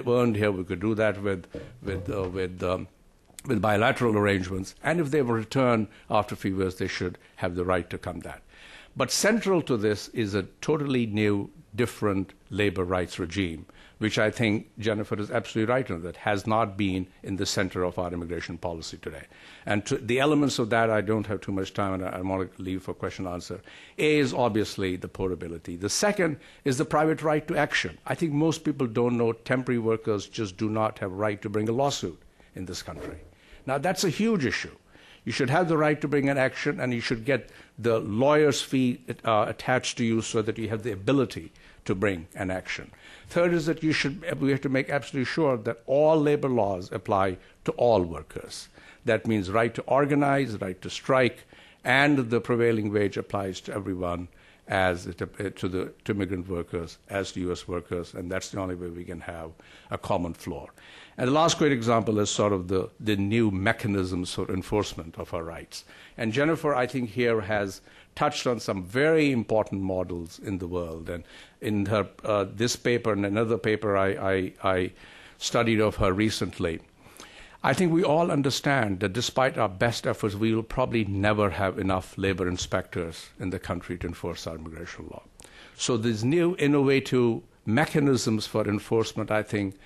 earned here. We could do that with bilateral arrangements. And if they will return after a few years, they should have the right to come back. But central to this is a totally new, different labor rights regime, which I think Jennifer is absolutely right on, that has not been in the center of our immigration policy today. And the elements of that, I don't have too much time, and I want to leave for question and answer. A is obviously the portability. The second is the private right to action. I think most people don't know temporary workers just do not have right to bring a lawsuit in this country. Now, that's a huge issue. You should have the right to bring an action, and you should get the lawyer's fee attached to you so that you have the ability to bring an action. Third is that we have to make absolutely sure that all labor laws apply to all workers. That means right to organize, right to strike, and the prevailing wage applies to everyone, as to immigrant workers, as to U.S. workers, and that's the only way we can have a common floor. And the last great example is sort of the new mechanisms for enforcement of our rights. And Jennifer, I think, here has touched on some very important models in the world. And in her this paper and another paper I studied of her recently, I think we all understand that despite our best efforts, we will probably never have enough labor inspectors in the country to enforce our immigration law. So these new innovative mechanisms for enforcement, I think,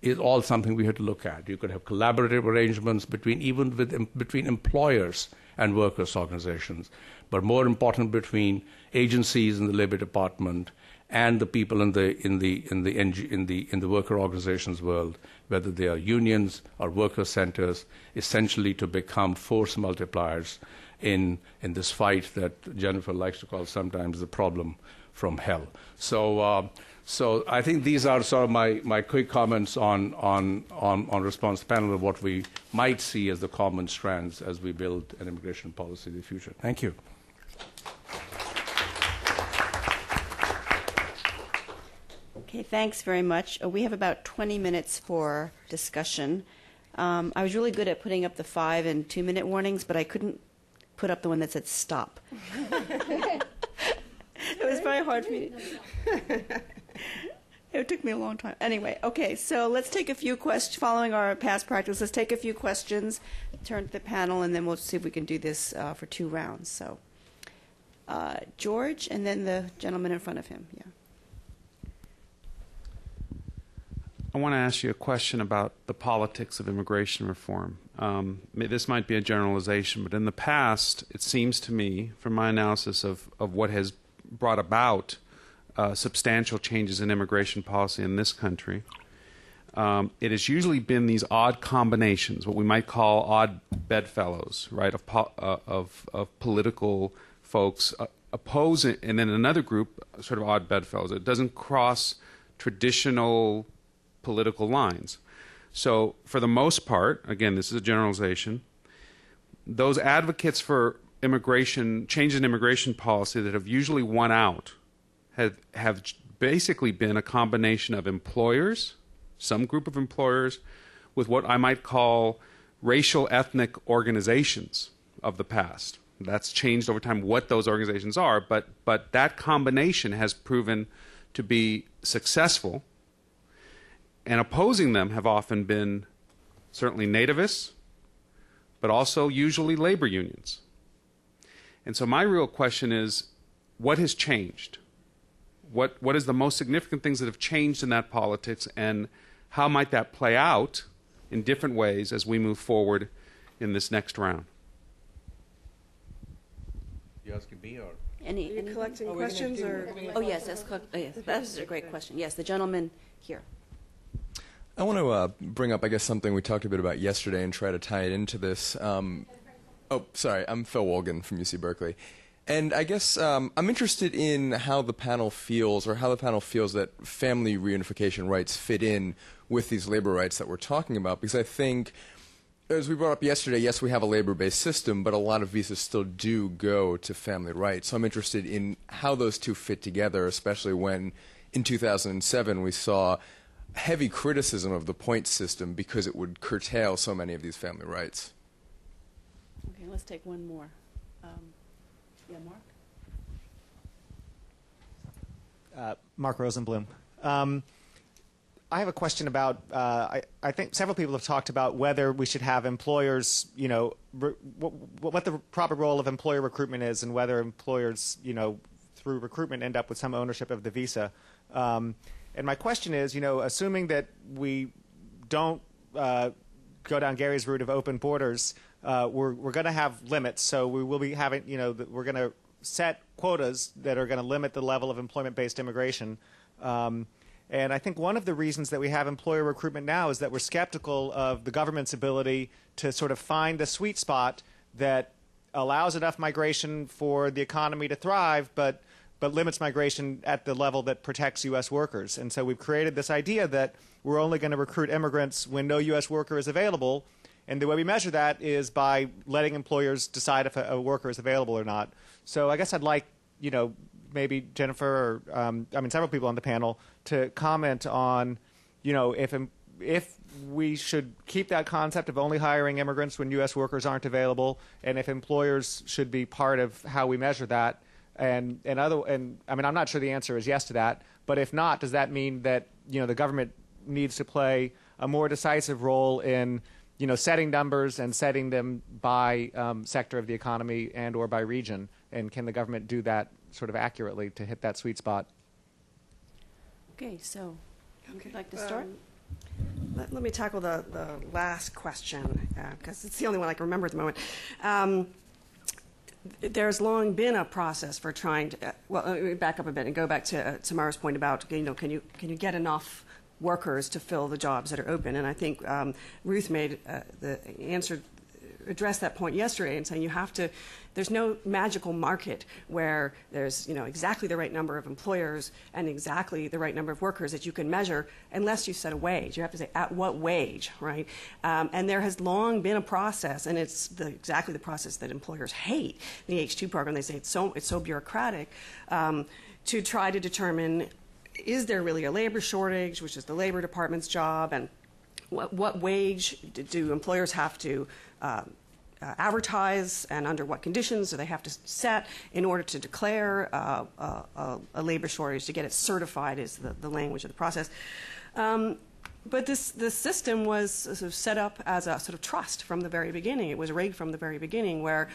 is all something we have to look at. You could have collaborative arrangements between employers and workers' organizations, but more important, between agencies in the Labor Department and the people in the worker organizations world, whether they are unions or worker centers, essentially to become force multipliers in this fight that Jennifer likes to call sometimes the problem from hell. So I think these are sort of my quick comments on response to the panel of what we might see as the common strands as we build an immigration policy in the future. Thank you. Okay, thanks very much. We have about 20 minutes for discussion. I was really good at putting up the 5 and 2-minute warnings, but I couldn't put up the one that said stop. It was very hard for me. It took me a long time. Anyway, okay, so let's take a few questions. Following our past practice, let's take a few questions, turn to the panel, and then we'll see if we can do this for 2 rounds. So, George, and then the gentleman in front of him. Yeah. I want to ask you a question about the politics of immigration reform. This might be a generalization, but in the past, it seems to me, from my analysis of what has brought about substantial changes in immigration policy in this country, it has usually been these odd combinations, what we might call odd bedfellows, right, of political folks opposing, and then another group, sort of odd bedfellows. It doesn't cross traditional political lines. So for the most part, again, this is a generalization, those advocates for immigration, changes in immigration policy that have usually won out have basically been a combination of employers, some group of employers, with what I might call racial ethnic organizations of the past. That's changed over time what those organizations are, but that combination has proven to be successful, and opposing them have often been certainly nativists, but also usually labor unions. And so my real question is, what has changed? What is the most significant things that have changed in that politics, and how might that play out in different ways as we move forward in this next round? You asking me or? Are you collecting questions? Oh, yes, that's a great question. Yes, the gentleman here. I want to bring up, I guess, something we talked a bit about yesterday and try to tie it into this. Oh, sorry, I'm Phil Wolgan from UC Berkeley. And I guess I'm interested in how the panel feels, or how the panel feels that family reunification rights fit in with these labor rights that we're talking about. Because I think, as we brought up yesterday, yes, we have a labor-based system, but a lot of visas still do go to family rights. So I'm interested in how those two fit together, especially when in 2007 we saw heavy criticism of the points system because it would curtail so many of these family rights. Okay, let's take one more. Yeah, Mark? Mark Rosenblum. I have a question about, I think several people have talked about whether we should have employers, what the proper role of employer recruitment is, and whether employers, through recruitment end up with some ownership of the visa. And my question is, assuming that we don't go down Gary's route of open borders, we're going to have limits. So we will be having, we're going to set quotas that are going to limit the level of employment-based immigration. And I think one of the reasons that we have employer recruitment now is that we're skeptical of the government's ability to sort of find the sweet spot that allows enough migration for the economy to thrive, but limits migration at the level that protects U.S. workers. And so we've created this idea that we're only going to recruit immigrants when no U.S. worker is available. And the way we measure that is by letting employers decide if a worker is available or not. So I guess I'd like, maybe Jennifer or, several people on the panel to comment on, if we should keep that concept of only hiring immigrants when U.S. workers aren't available, and if employers should be part of how we measure that. I'm not sure the answer is yes to that, but if not, does that mean that the government needs to play a more decisive role in setting numbers and setting them by sector of the economy and or by region, and can the government do that sort of accurately to hit that sweet spot? Okay, so would you like to start? Let me tackle the last question, because it's the only one I can remember at the moment. There's long been a process for trying to, let me back up a bit and go back to Tamara's point about, can you get enough workers to fill the jobs that are open? And I think Ruth addressed that point yesterday in saying there's no magical market where there's exactly the right number of employers and exactly the right number of workers that you can measure unless you set a wage. You have to say at what wage, right? And there has long been a process, and it's exactly the process that employers hate. In the H-2 program, they say it's so bureaucratic, to try to determine, is there really a labor shortage, which is the Labor Department's job, and what wage do employers have to advertise, and under what conditions do they have to set in order to declare a labor shortage, to get it certified is the language of the process. But this system was sort of set up as a sort of trust from the very beginning. It was rigged from the very beginning, where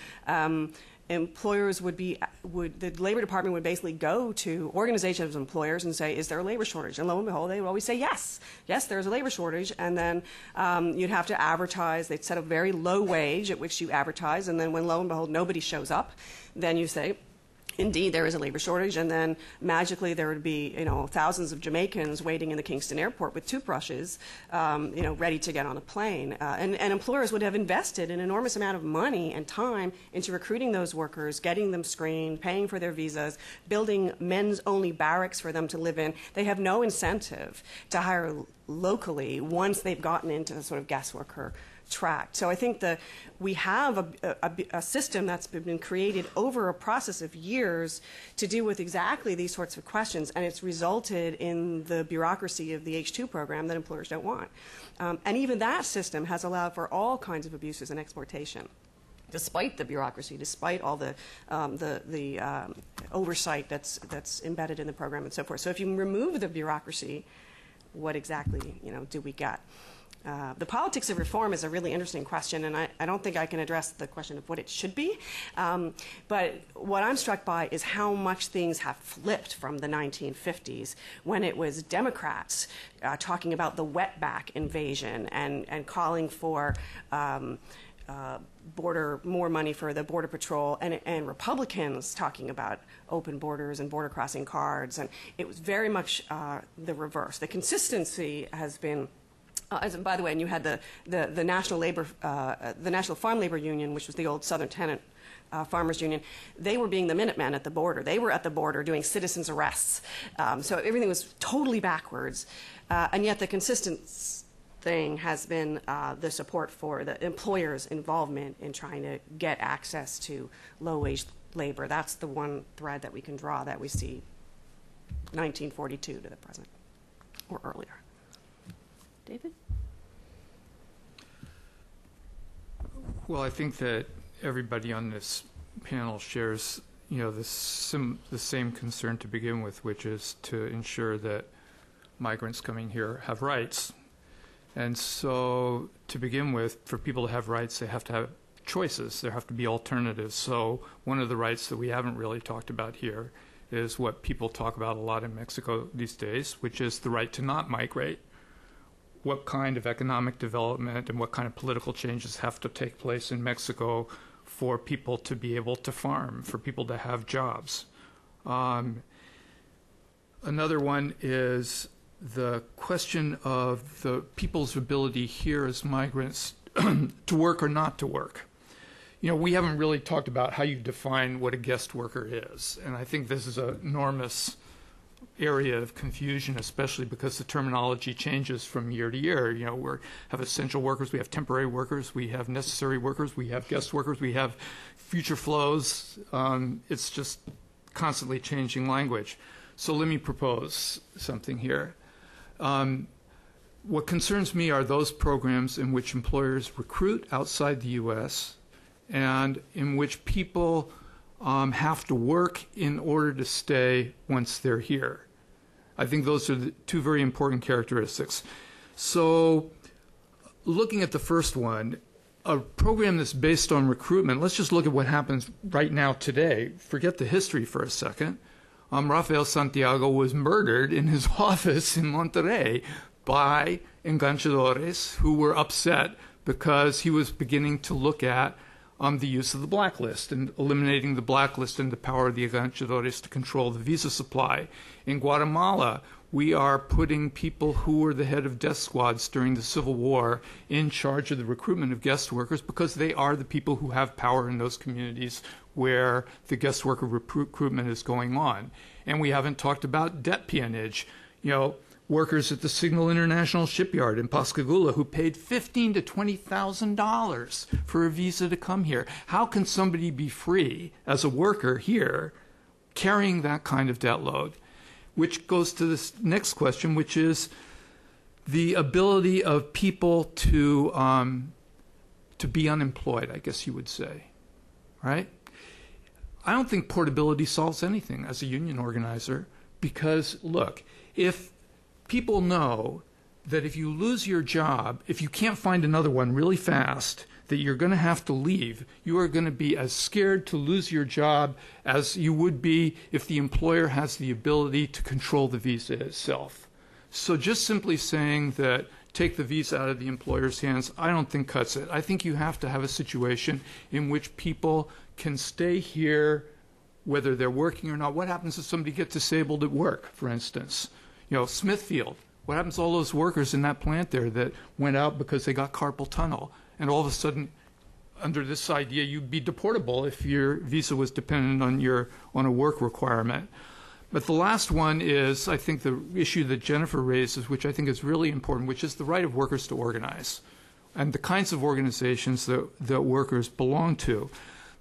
employers the Labor Department would basically go to organizations of employers and say, is there a labor shortage? And lo and behold, they would always say, yes, there's a labor shortage. And then you'd have to advertise. They'd set a very low wage at which you advertise. And then when lo and behold, nobody shows up, then you say, indeed there is a labor shortage, and then magically there would be, thousands of Jamaicans waiting in the Kingston airport with toothbrushes, ready to get on a plane. And employers would have invested an enormous amount of money and time into recruiting those workers, getting them screened, paying for their visas, building men's-only barracks for them to live in. They have no incentive to hire locally once they've gotten into the sort of guest worker track. So I think that we have a system that's been created over a process of years to deal with exactly these sorts of questions, and it's resulted in the bureaucracy of the H-2 program that employers don't want. And even that system has allowed for all kinds of abuses and exploitation, despite the bureaucracy, despite all the oversight that's embedded in the program and so forth. So if you remove the bureaucracy, what exactly do we get? The politics of reform is a really interesting question, and I don't think I can address the question of what it should be. But what I'm struck by is how much things have flipped from the 1950s, when it was Democrats talking about the wetback invasion and calling for more money for the Border Patrol, and Republicans talking about open borders and border crossing cards. And it was very much the reverse. The consistency has been... and by the way, and you had the National Farm Labor Union, which was the old Southern Tenant Farmers Union. They were being the Minutemen at the border. They were at the border doing citizens' arrests. So everything was totally backwards. And yet the consistent thing has been the support for the employers' involvement in trying to get access to low-wage labor. That's the one thread that we can draw, that we see 1942 to the present, or earlier. David? Well, I think that everybody on this panel shares, the same concern to begin with, which is to ensure that migrants coming here have rights. And so, to begin with, for people to have rights, they have to have choices. There have to be alternatives. So one of the rights that we haven't really talked about here is what people talk about a lot in Mexico these days, which is the right to not migrate. What kind of economic development and what kind of political changes have to take place in Mexico for people to be able to farm, for people to have jobs. Another one is the question of the people's ability here as migrants to work or not to work. We haven't really talked about how you define what a guest worker is, and I think this is an enormous area of confusion, especially because the terminology changes from year to year. We have essential workers, we have temporary workers, we have necessary workers, we have guest workers, we have future flows. It's just constantly changing language. So let me propose something here. What concerns me are those programs in which employers recruit outside the U.S. and in which people have to work in order to stay once they're here. I think those are the two very important characteristics. So looking at the first one, a program that's based on recruitment, let's just look at what happens right now today. Forget the history for a second. Rafael Santiago was murdered in his office in Monterrey by enganchadores who were upset because he was beginning to look at the use of the blacklist and eliminating the blacklist and the power of the enganchadores to control the visa supply. In Guatemala, we are putting people who were the head of death squads during the Civil War in charge of the recruitment of guest workers because they are the people who have power in those communities where the guest worker recruitment is going on. And we haven't talked about debt peonage. Workers at the Signal International Shipyard in Pascagoula who paid $15,000 to $20,000 for a visa to come here. How can somebody be free as a worker here carrying that kind of debt load? Which goes to this next question, which is the ability of people to be unemployed, I guess you would say, right? I don't think portability solves anything as a union organizer because, look, if people know that if you lose your job, if you can't find another one really fast, that you're going to have to leave, you are going to be as scared to lose your job as you would be if the employer has the ability to control the visa itself. So just simply saying that take the visa out of the employer's hands, I don't think cuts it. I think you have to have a situation in which people can stay here whether they're working or not. What happens if somebody gets disabled at work, for instance? Smithfield. What happens to all those workers in that plant there that went out because they got carpal tunnel? And all of a sudden, under this idea, you'd be deportable if your visa was dependent on a work requirement. But the last one is, I think, the issue that Jennifer raises, which I think is really important, which is the right of workers to organize and the kinds of organizations that workers belong to.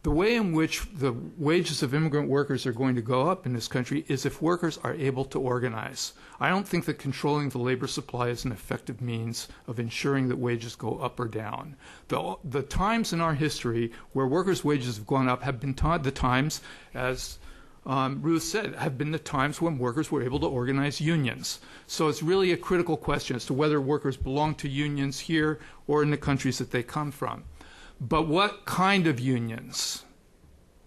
The way in which the wages of immigrant workers are going to go up in this country is if workers are able to organize. I don't think that controlling the labor supply is an effective means of ensuring that wages go up or down. The times in our history where workers' wages have gone up have been the times, as Ruth said, have been the times when workers were able to organize unions. So it's really a critical question as to whether workers belong to unions here or in the countries that they come from. But what kind of unions?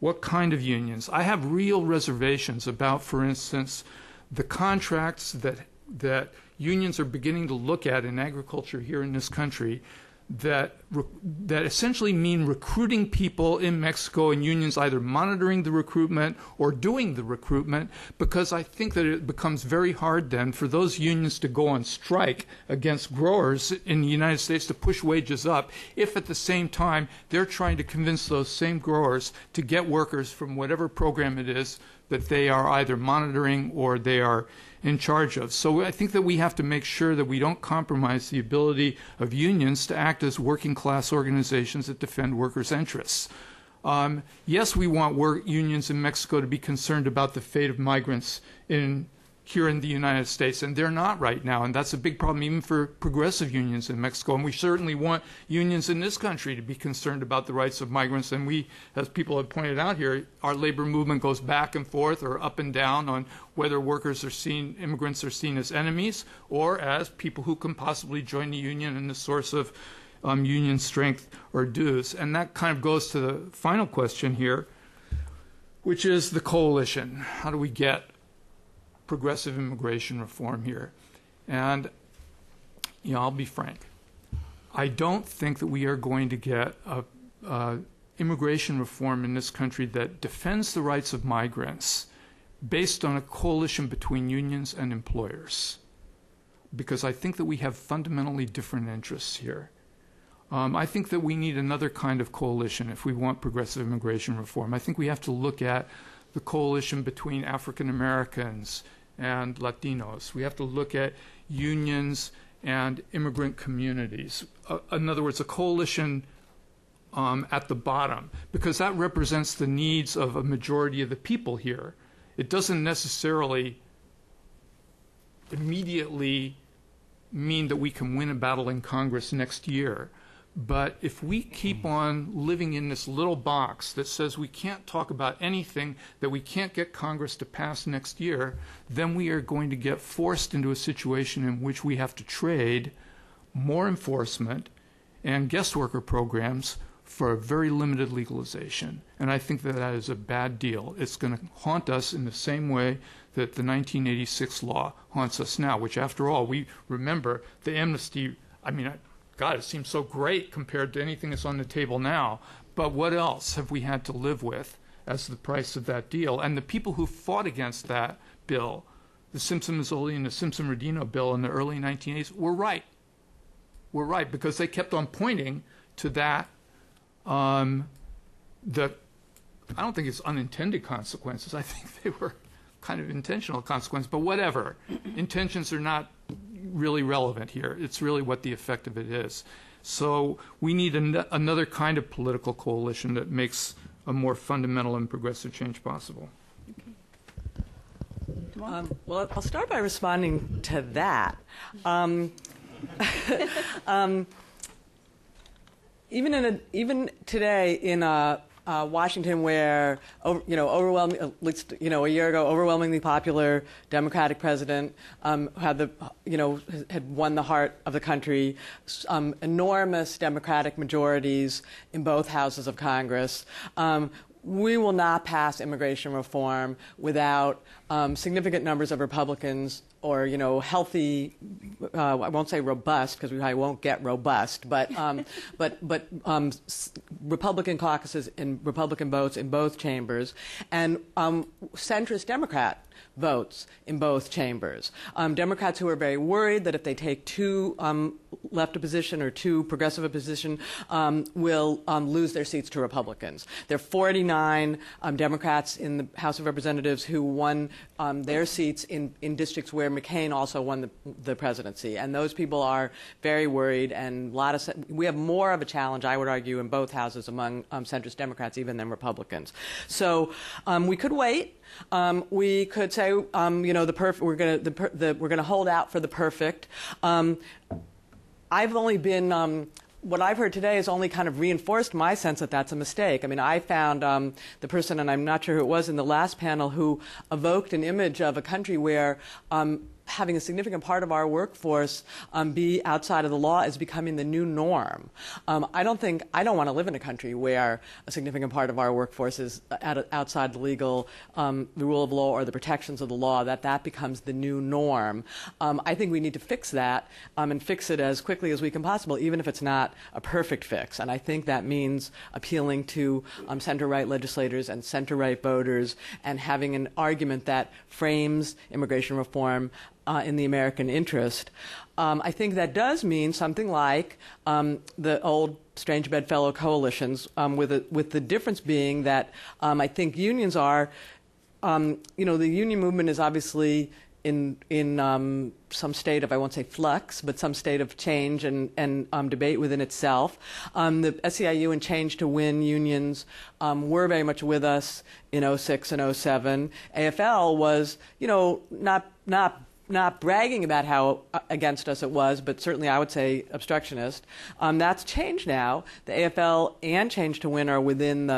What kind of unions? I have real reservations about, for instance, the contracts that unions are beginning to look at in agriculture here in this country that essentially mean recruiting people in Mexico, and unions either monitoring the recruitment or doing the recruitment, because I think that it becomes very hard then for those unions to go on strike against growers in the United States to push wages up if at the same time they're trying to convince those same growers to get workers from whatever program it is that they are either monitoring or they are in charge of. So I think that we have to make sure that we don't compromise the ability of unions to act as working class organizations that defend workers' interests. Yes, we want unions in Mexico to be concerned about the fate of migrants here in the United States, and they're not right now, and that's a big problem even for progressive unions in Mexico. And we certainly want unions in this country to be concerned about the rights of migrants. And we, as people have pointed out here, our labor movement goes back and forth or up and down on whether immigrants are seen as enemies or as people who can possibly join the union and the source of union strength or dues. And that kind of goes to the final question here, which is the coalition. How do we get progressive immigration reform here? And I'll be frank, I don't think that we are going to get immigration reform in this country that defends the rights of migrants based on a coalition between unions and employers, because I think that we have fundamentally different interests here. I think that we need another kind of coalition if we want progressive immigration reform. I think we have to look at the coalition between African Americans and Latinos. We have to look at unions and immigrant communities. In other words, a coalition at the bottom, because that represents the needs of a majority of the people here. It doesn't necessarily immediately mean that we can win a battle in Congress next year. But if we keep on living in this little box that says we can't talk about anything that we can't get Congress to pass next year, then we are going to get forced into a situation in which we have to trade more enforcement and guest worker programs for a very limited legalization. And I think that that is a bad deal. It's going to haunt us in the same way that the 1986 law haunts us now, which after all, we remember the amnesty, God, it seems so great compared to anything that's on the table now. But what else have we had to live with as the price of that deal? And the people who fought against that bill, the Simpson-Mazzoli and the Simpson-Rodino bill in the early 1980s, were right. Were right, because they kept on pointing to that, I don't think it's unintended consequences. I think they were kind of intentional consequences, but whatever. Intentions are not really relevant here. It's really what the effect of it is. So we need another kind of political coalition that makes a more fundamental and progressive change possible. Well, I'll start by responding to that. Even today in Washington, where overwhelming, at least a year ago, overwhelmingly popular Democratic president had won the heart of the country, enormous Democratic majorities in both houses of Congress. We will not pass immigration reform without significant numbers of Republicans or healthy. I won't say robust because I won't get robust, but Republican caucuses and Republican votes in both chambers, and centrist Democrat votes in both chambers. Democrats who are very worried that if they take too left a position or too progressive a position, will lose their seats to Republicans. There are 49 Democrats in the House of Representatives who won their seats in districts where McCain also won the presidency. And those people are very worried, and we have more of a challenge, I would argue, in both houses among centrist Democrats even than Republicans. So we could wait. We could say, we're going to hold out for the perfect. I've only been. What I've heard today has only kind of reinforced my sense that that's a mistake. I mean, I found the person, and I'm not sure who it was in the last panel, who evoked an image of a country where having a significant part of our workforce be outside of the law is becoming the new norm. I don't want to live in a country where a significant part of our workforce is outside the legal, the rule of law or the protections of the law, that becomes the new norm. I think we need to fix that and fix it as quickly as we can possible, even if it's not a perfect fix. And I think that means appealing to center-right legislators and center-right voters and having an argument that frames immigration reform in the American interest. I think that does mean something like the old strange bedfellow coalitions, with the difference being that I think unions are, the union movement is obviously in some state of, I won't say flux, but some state of change and debate within itself. The SEIU and Change to Win unions were very much with us in 06 and 07. AFL was, not bragging about how against us it was, but certainly I would say obstructionist. That's changed now. The AFL and Change to Win are within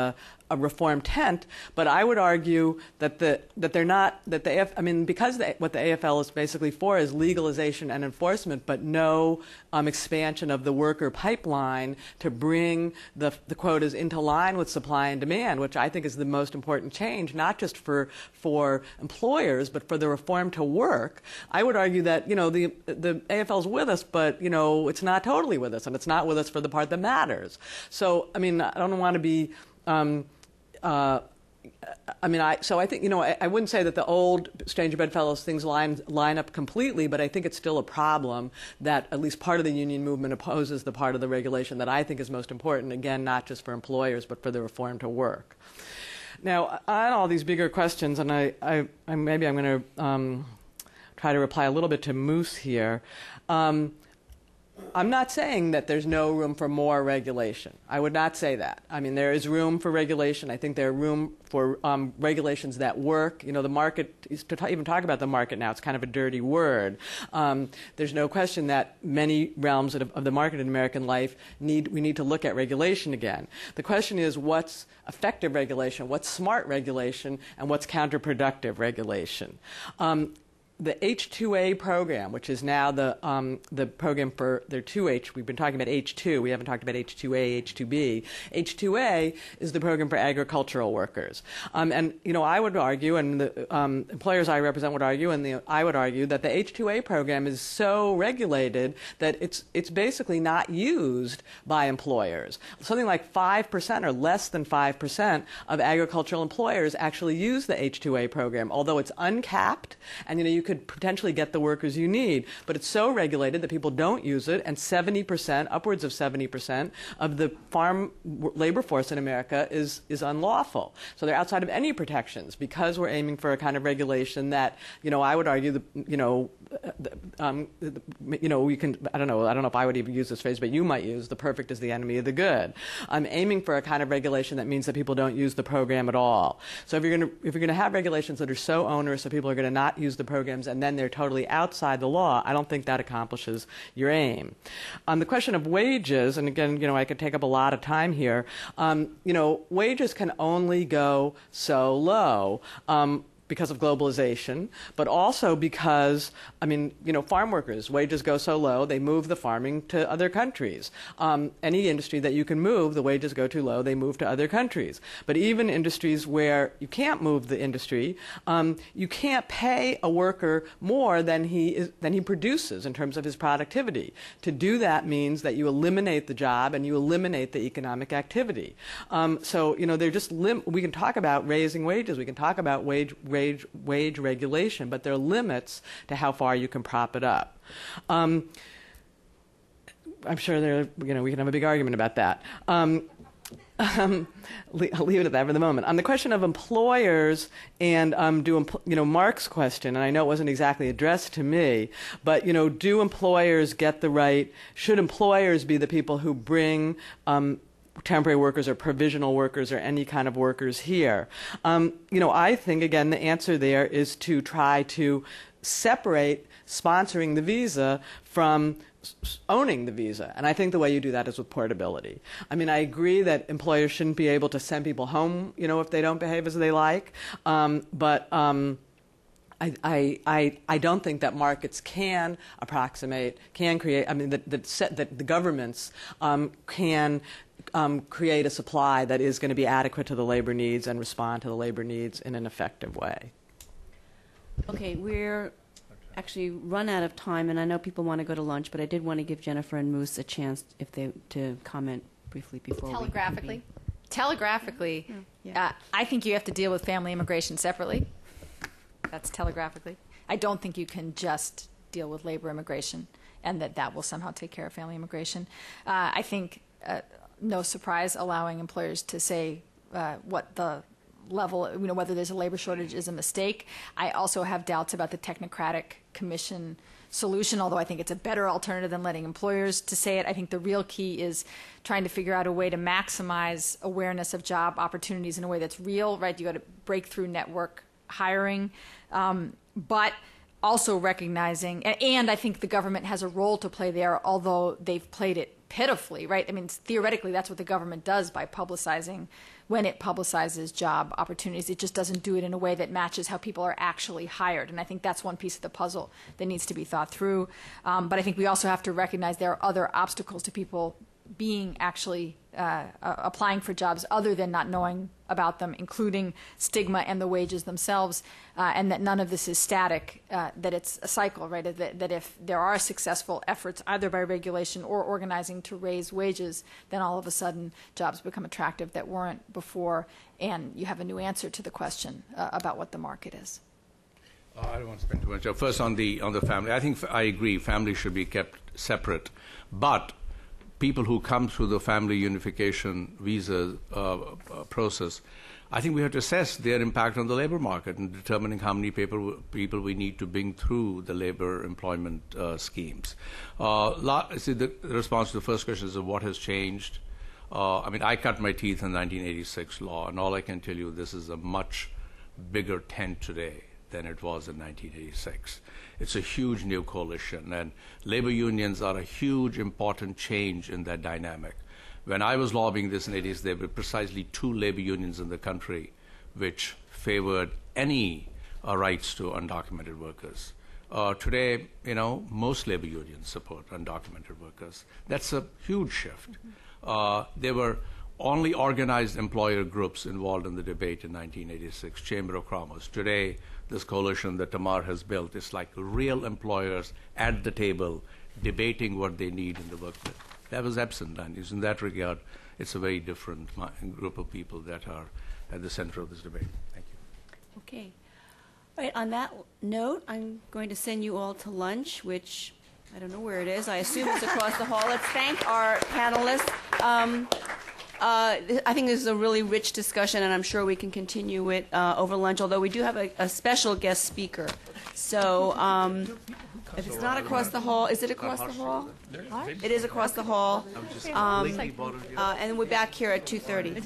a reform tent, but I would argue that they're not, because what the AFL is basically for is legalization and enforcement, but no expansion of the worker pipeline to bring the quotas into line with supply and demand, which I think is the most important change, not just for employers, but for the reform to work. I would argue that, the AFL's with us, but, it's not totally with us, and it's not with us for the part that matters. So, I don't want to be... I think, I wouldn't say that the old stranger bedfellows things line up completely, but I think it's still a problem that at least part of the union movement opposes the part of the regulation that I think is most important, again, not just for employers, but for the reform to work. Now, on all these bigger questions, and maybe I'm going to try to reply a little bit to Moose here. I'm not saying that there's no room for more regulation. I would not say that. There is room for regulation. I think there are room for regulations that work. The market, even talk about the market now, it's kind of a dirty word. There's no question that many realms of the market in American life we need to look at regulation again. The question is, what's effective regulation, what's smart regulation, and what's counterproductive regulation? The H-2A program, which is now the program for their 2H, we've been talking about H-2, we haven't talked about H-2A, H-2B. H-2A is the program for agricultural workers. I would argue, and the employers I represent would argue, and I would argue that the H-2A program is so regulated that it's basically not used by employers. Something like 5% or less than 5% of agricultural employers actually use the H-2A program, although it's uncapped, and you could potentially get the workers you need, but it's so regulated that people don't use it, and 70%, upwards of 70% of the farm labor force in America is unlawful. So they're outside of any protections because we're aiming for a kind of regulation that, I would argue, we can, I don't know if I would even use this phrase, but you might use, the perfect is the enemy of the good. I'm aiming for a kind of regulation that means that people don't use the program at all. So if you're going to have regulations that are so onerous that people are going to not use the programs and then they're totally outside the law, I don't think that accomplishes your aim. On the question of wages, and again, I could take up a lot of time here, wages can only go so low. because of globalization, but also because, I mean, you know, farm workers, wages go so low, they move the farming to other countries. Any industry that you can move, the wages go too low, they move to other countries. But even industries where you can't move the industry, you can't pay a worker more than he produces in terms of his productivity. To do that means that you eliminate the job and you eliminate the economic activity. So, you know, they're just we can talk about raising wages, we can talk about wage regulation, but there are limits to how far you can prop it up. I'm sure we can have a big argument about that. I'll leave it at that for the moment. On the question of employers and Mark's question, and I know it wasn't exactly addressed to me, but do employers get the right? Should employers be the people who bring temporary workers or provisional workers or any kind of workers here? I think, again, the answer there is to try to separate sponsoring the visa from owning the visa. And I think the way you do that is with portability. I mean, I agree that employers shouldn't be able to send people home, if they don't behave as they like. But I don't think that markets can create, I mean, that the governments can create a supply that is going to be adequate to the labor needs and respond to the labor needs in an effective way. Okay, we're actually run out of time, and I know people want to go to lunch, but I did want to give Jennifer and Moose a chance to comment briefly before Telegraphically, I think you have to deal with family immigration separately. That's telegraphically. I don't think you can just deal with labor immigration and that will somehow take care of family immigration. I think, no surprise, allowing employers to say what the level, whether there's a labor shortage is a mistake. I also have doubts about the technocratic commission solution, although I think it's a better alternative than letting employers to say it. I think the real key is trying to figure out a way to maximize awareness of job opportunities in a way that's real, right? You got to break through network hiring, but also recognizing, and I think the government has a role to play there, although they've played it pitifully, right? I mean, theoretically, that's what the government does by publicizing. When it publicizes job opportunities, it just doesn't do it in a way that matches how people are actually hired. And I think that's one piece of the puzzle that needs to be thought through. But I think we also have to recognize there are other obstacles to people being actually applying for jobs other than not knowing about them, including stigma and the wages themselves, and that none of this is static, that it's a cycle, right? That if there are successful efforts, either by regulation or organizing to raise wages, then all of a sudden jobs become attractive that weren't before, and you have a new answer to the question about what the market is. I don't want to spend too much. First, on the family, I think I agree. Family should be kept separate, but people who come through the family unification visa process, I think we have to assess their impact on the labor market in determining how many people we need to bring through the labor employment schemes. The response to the first question is what has changed. I mean, I cut my teeth in the 1986 law, and all I can tell you, this is a much bigger tent today than it was in 1986. It's a huge new coalition, and labor unions are a huge, important change in that dynamic. When I was lobbying this in the 80s, there were precisely 2 labor unions in the country which favored any rights to undocumented workers. Today, most labor unions support undocumented workers. That's a huge shift. There were only organized employer groups involved in the debate in 1986, Chamber of Commerce. Today, this coalition that Tamar has built is like real employers at the table debating what they need in the workplace. That was absent, and in that regard, it's a very different group of people that are at the center of this debate. Thank you. Okay. All right, on that note, I'm going to send you all to lunch, which I don't know where it is. I assume it's across the hall. Let's thank our panelists. I think this is a really rich discussion, and I'm sure we can continue it over lunch, although we do have a special guest speaker. So if it's not across the hall, is it across the hall? It is across the hall. And we're back here at 2:30. Thank you.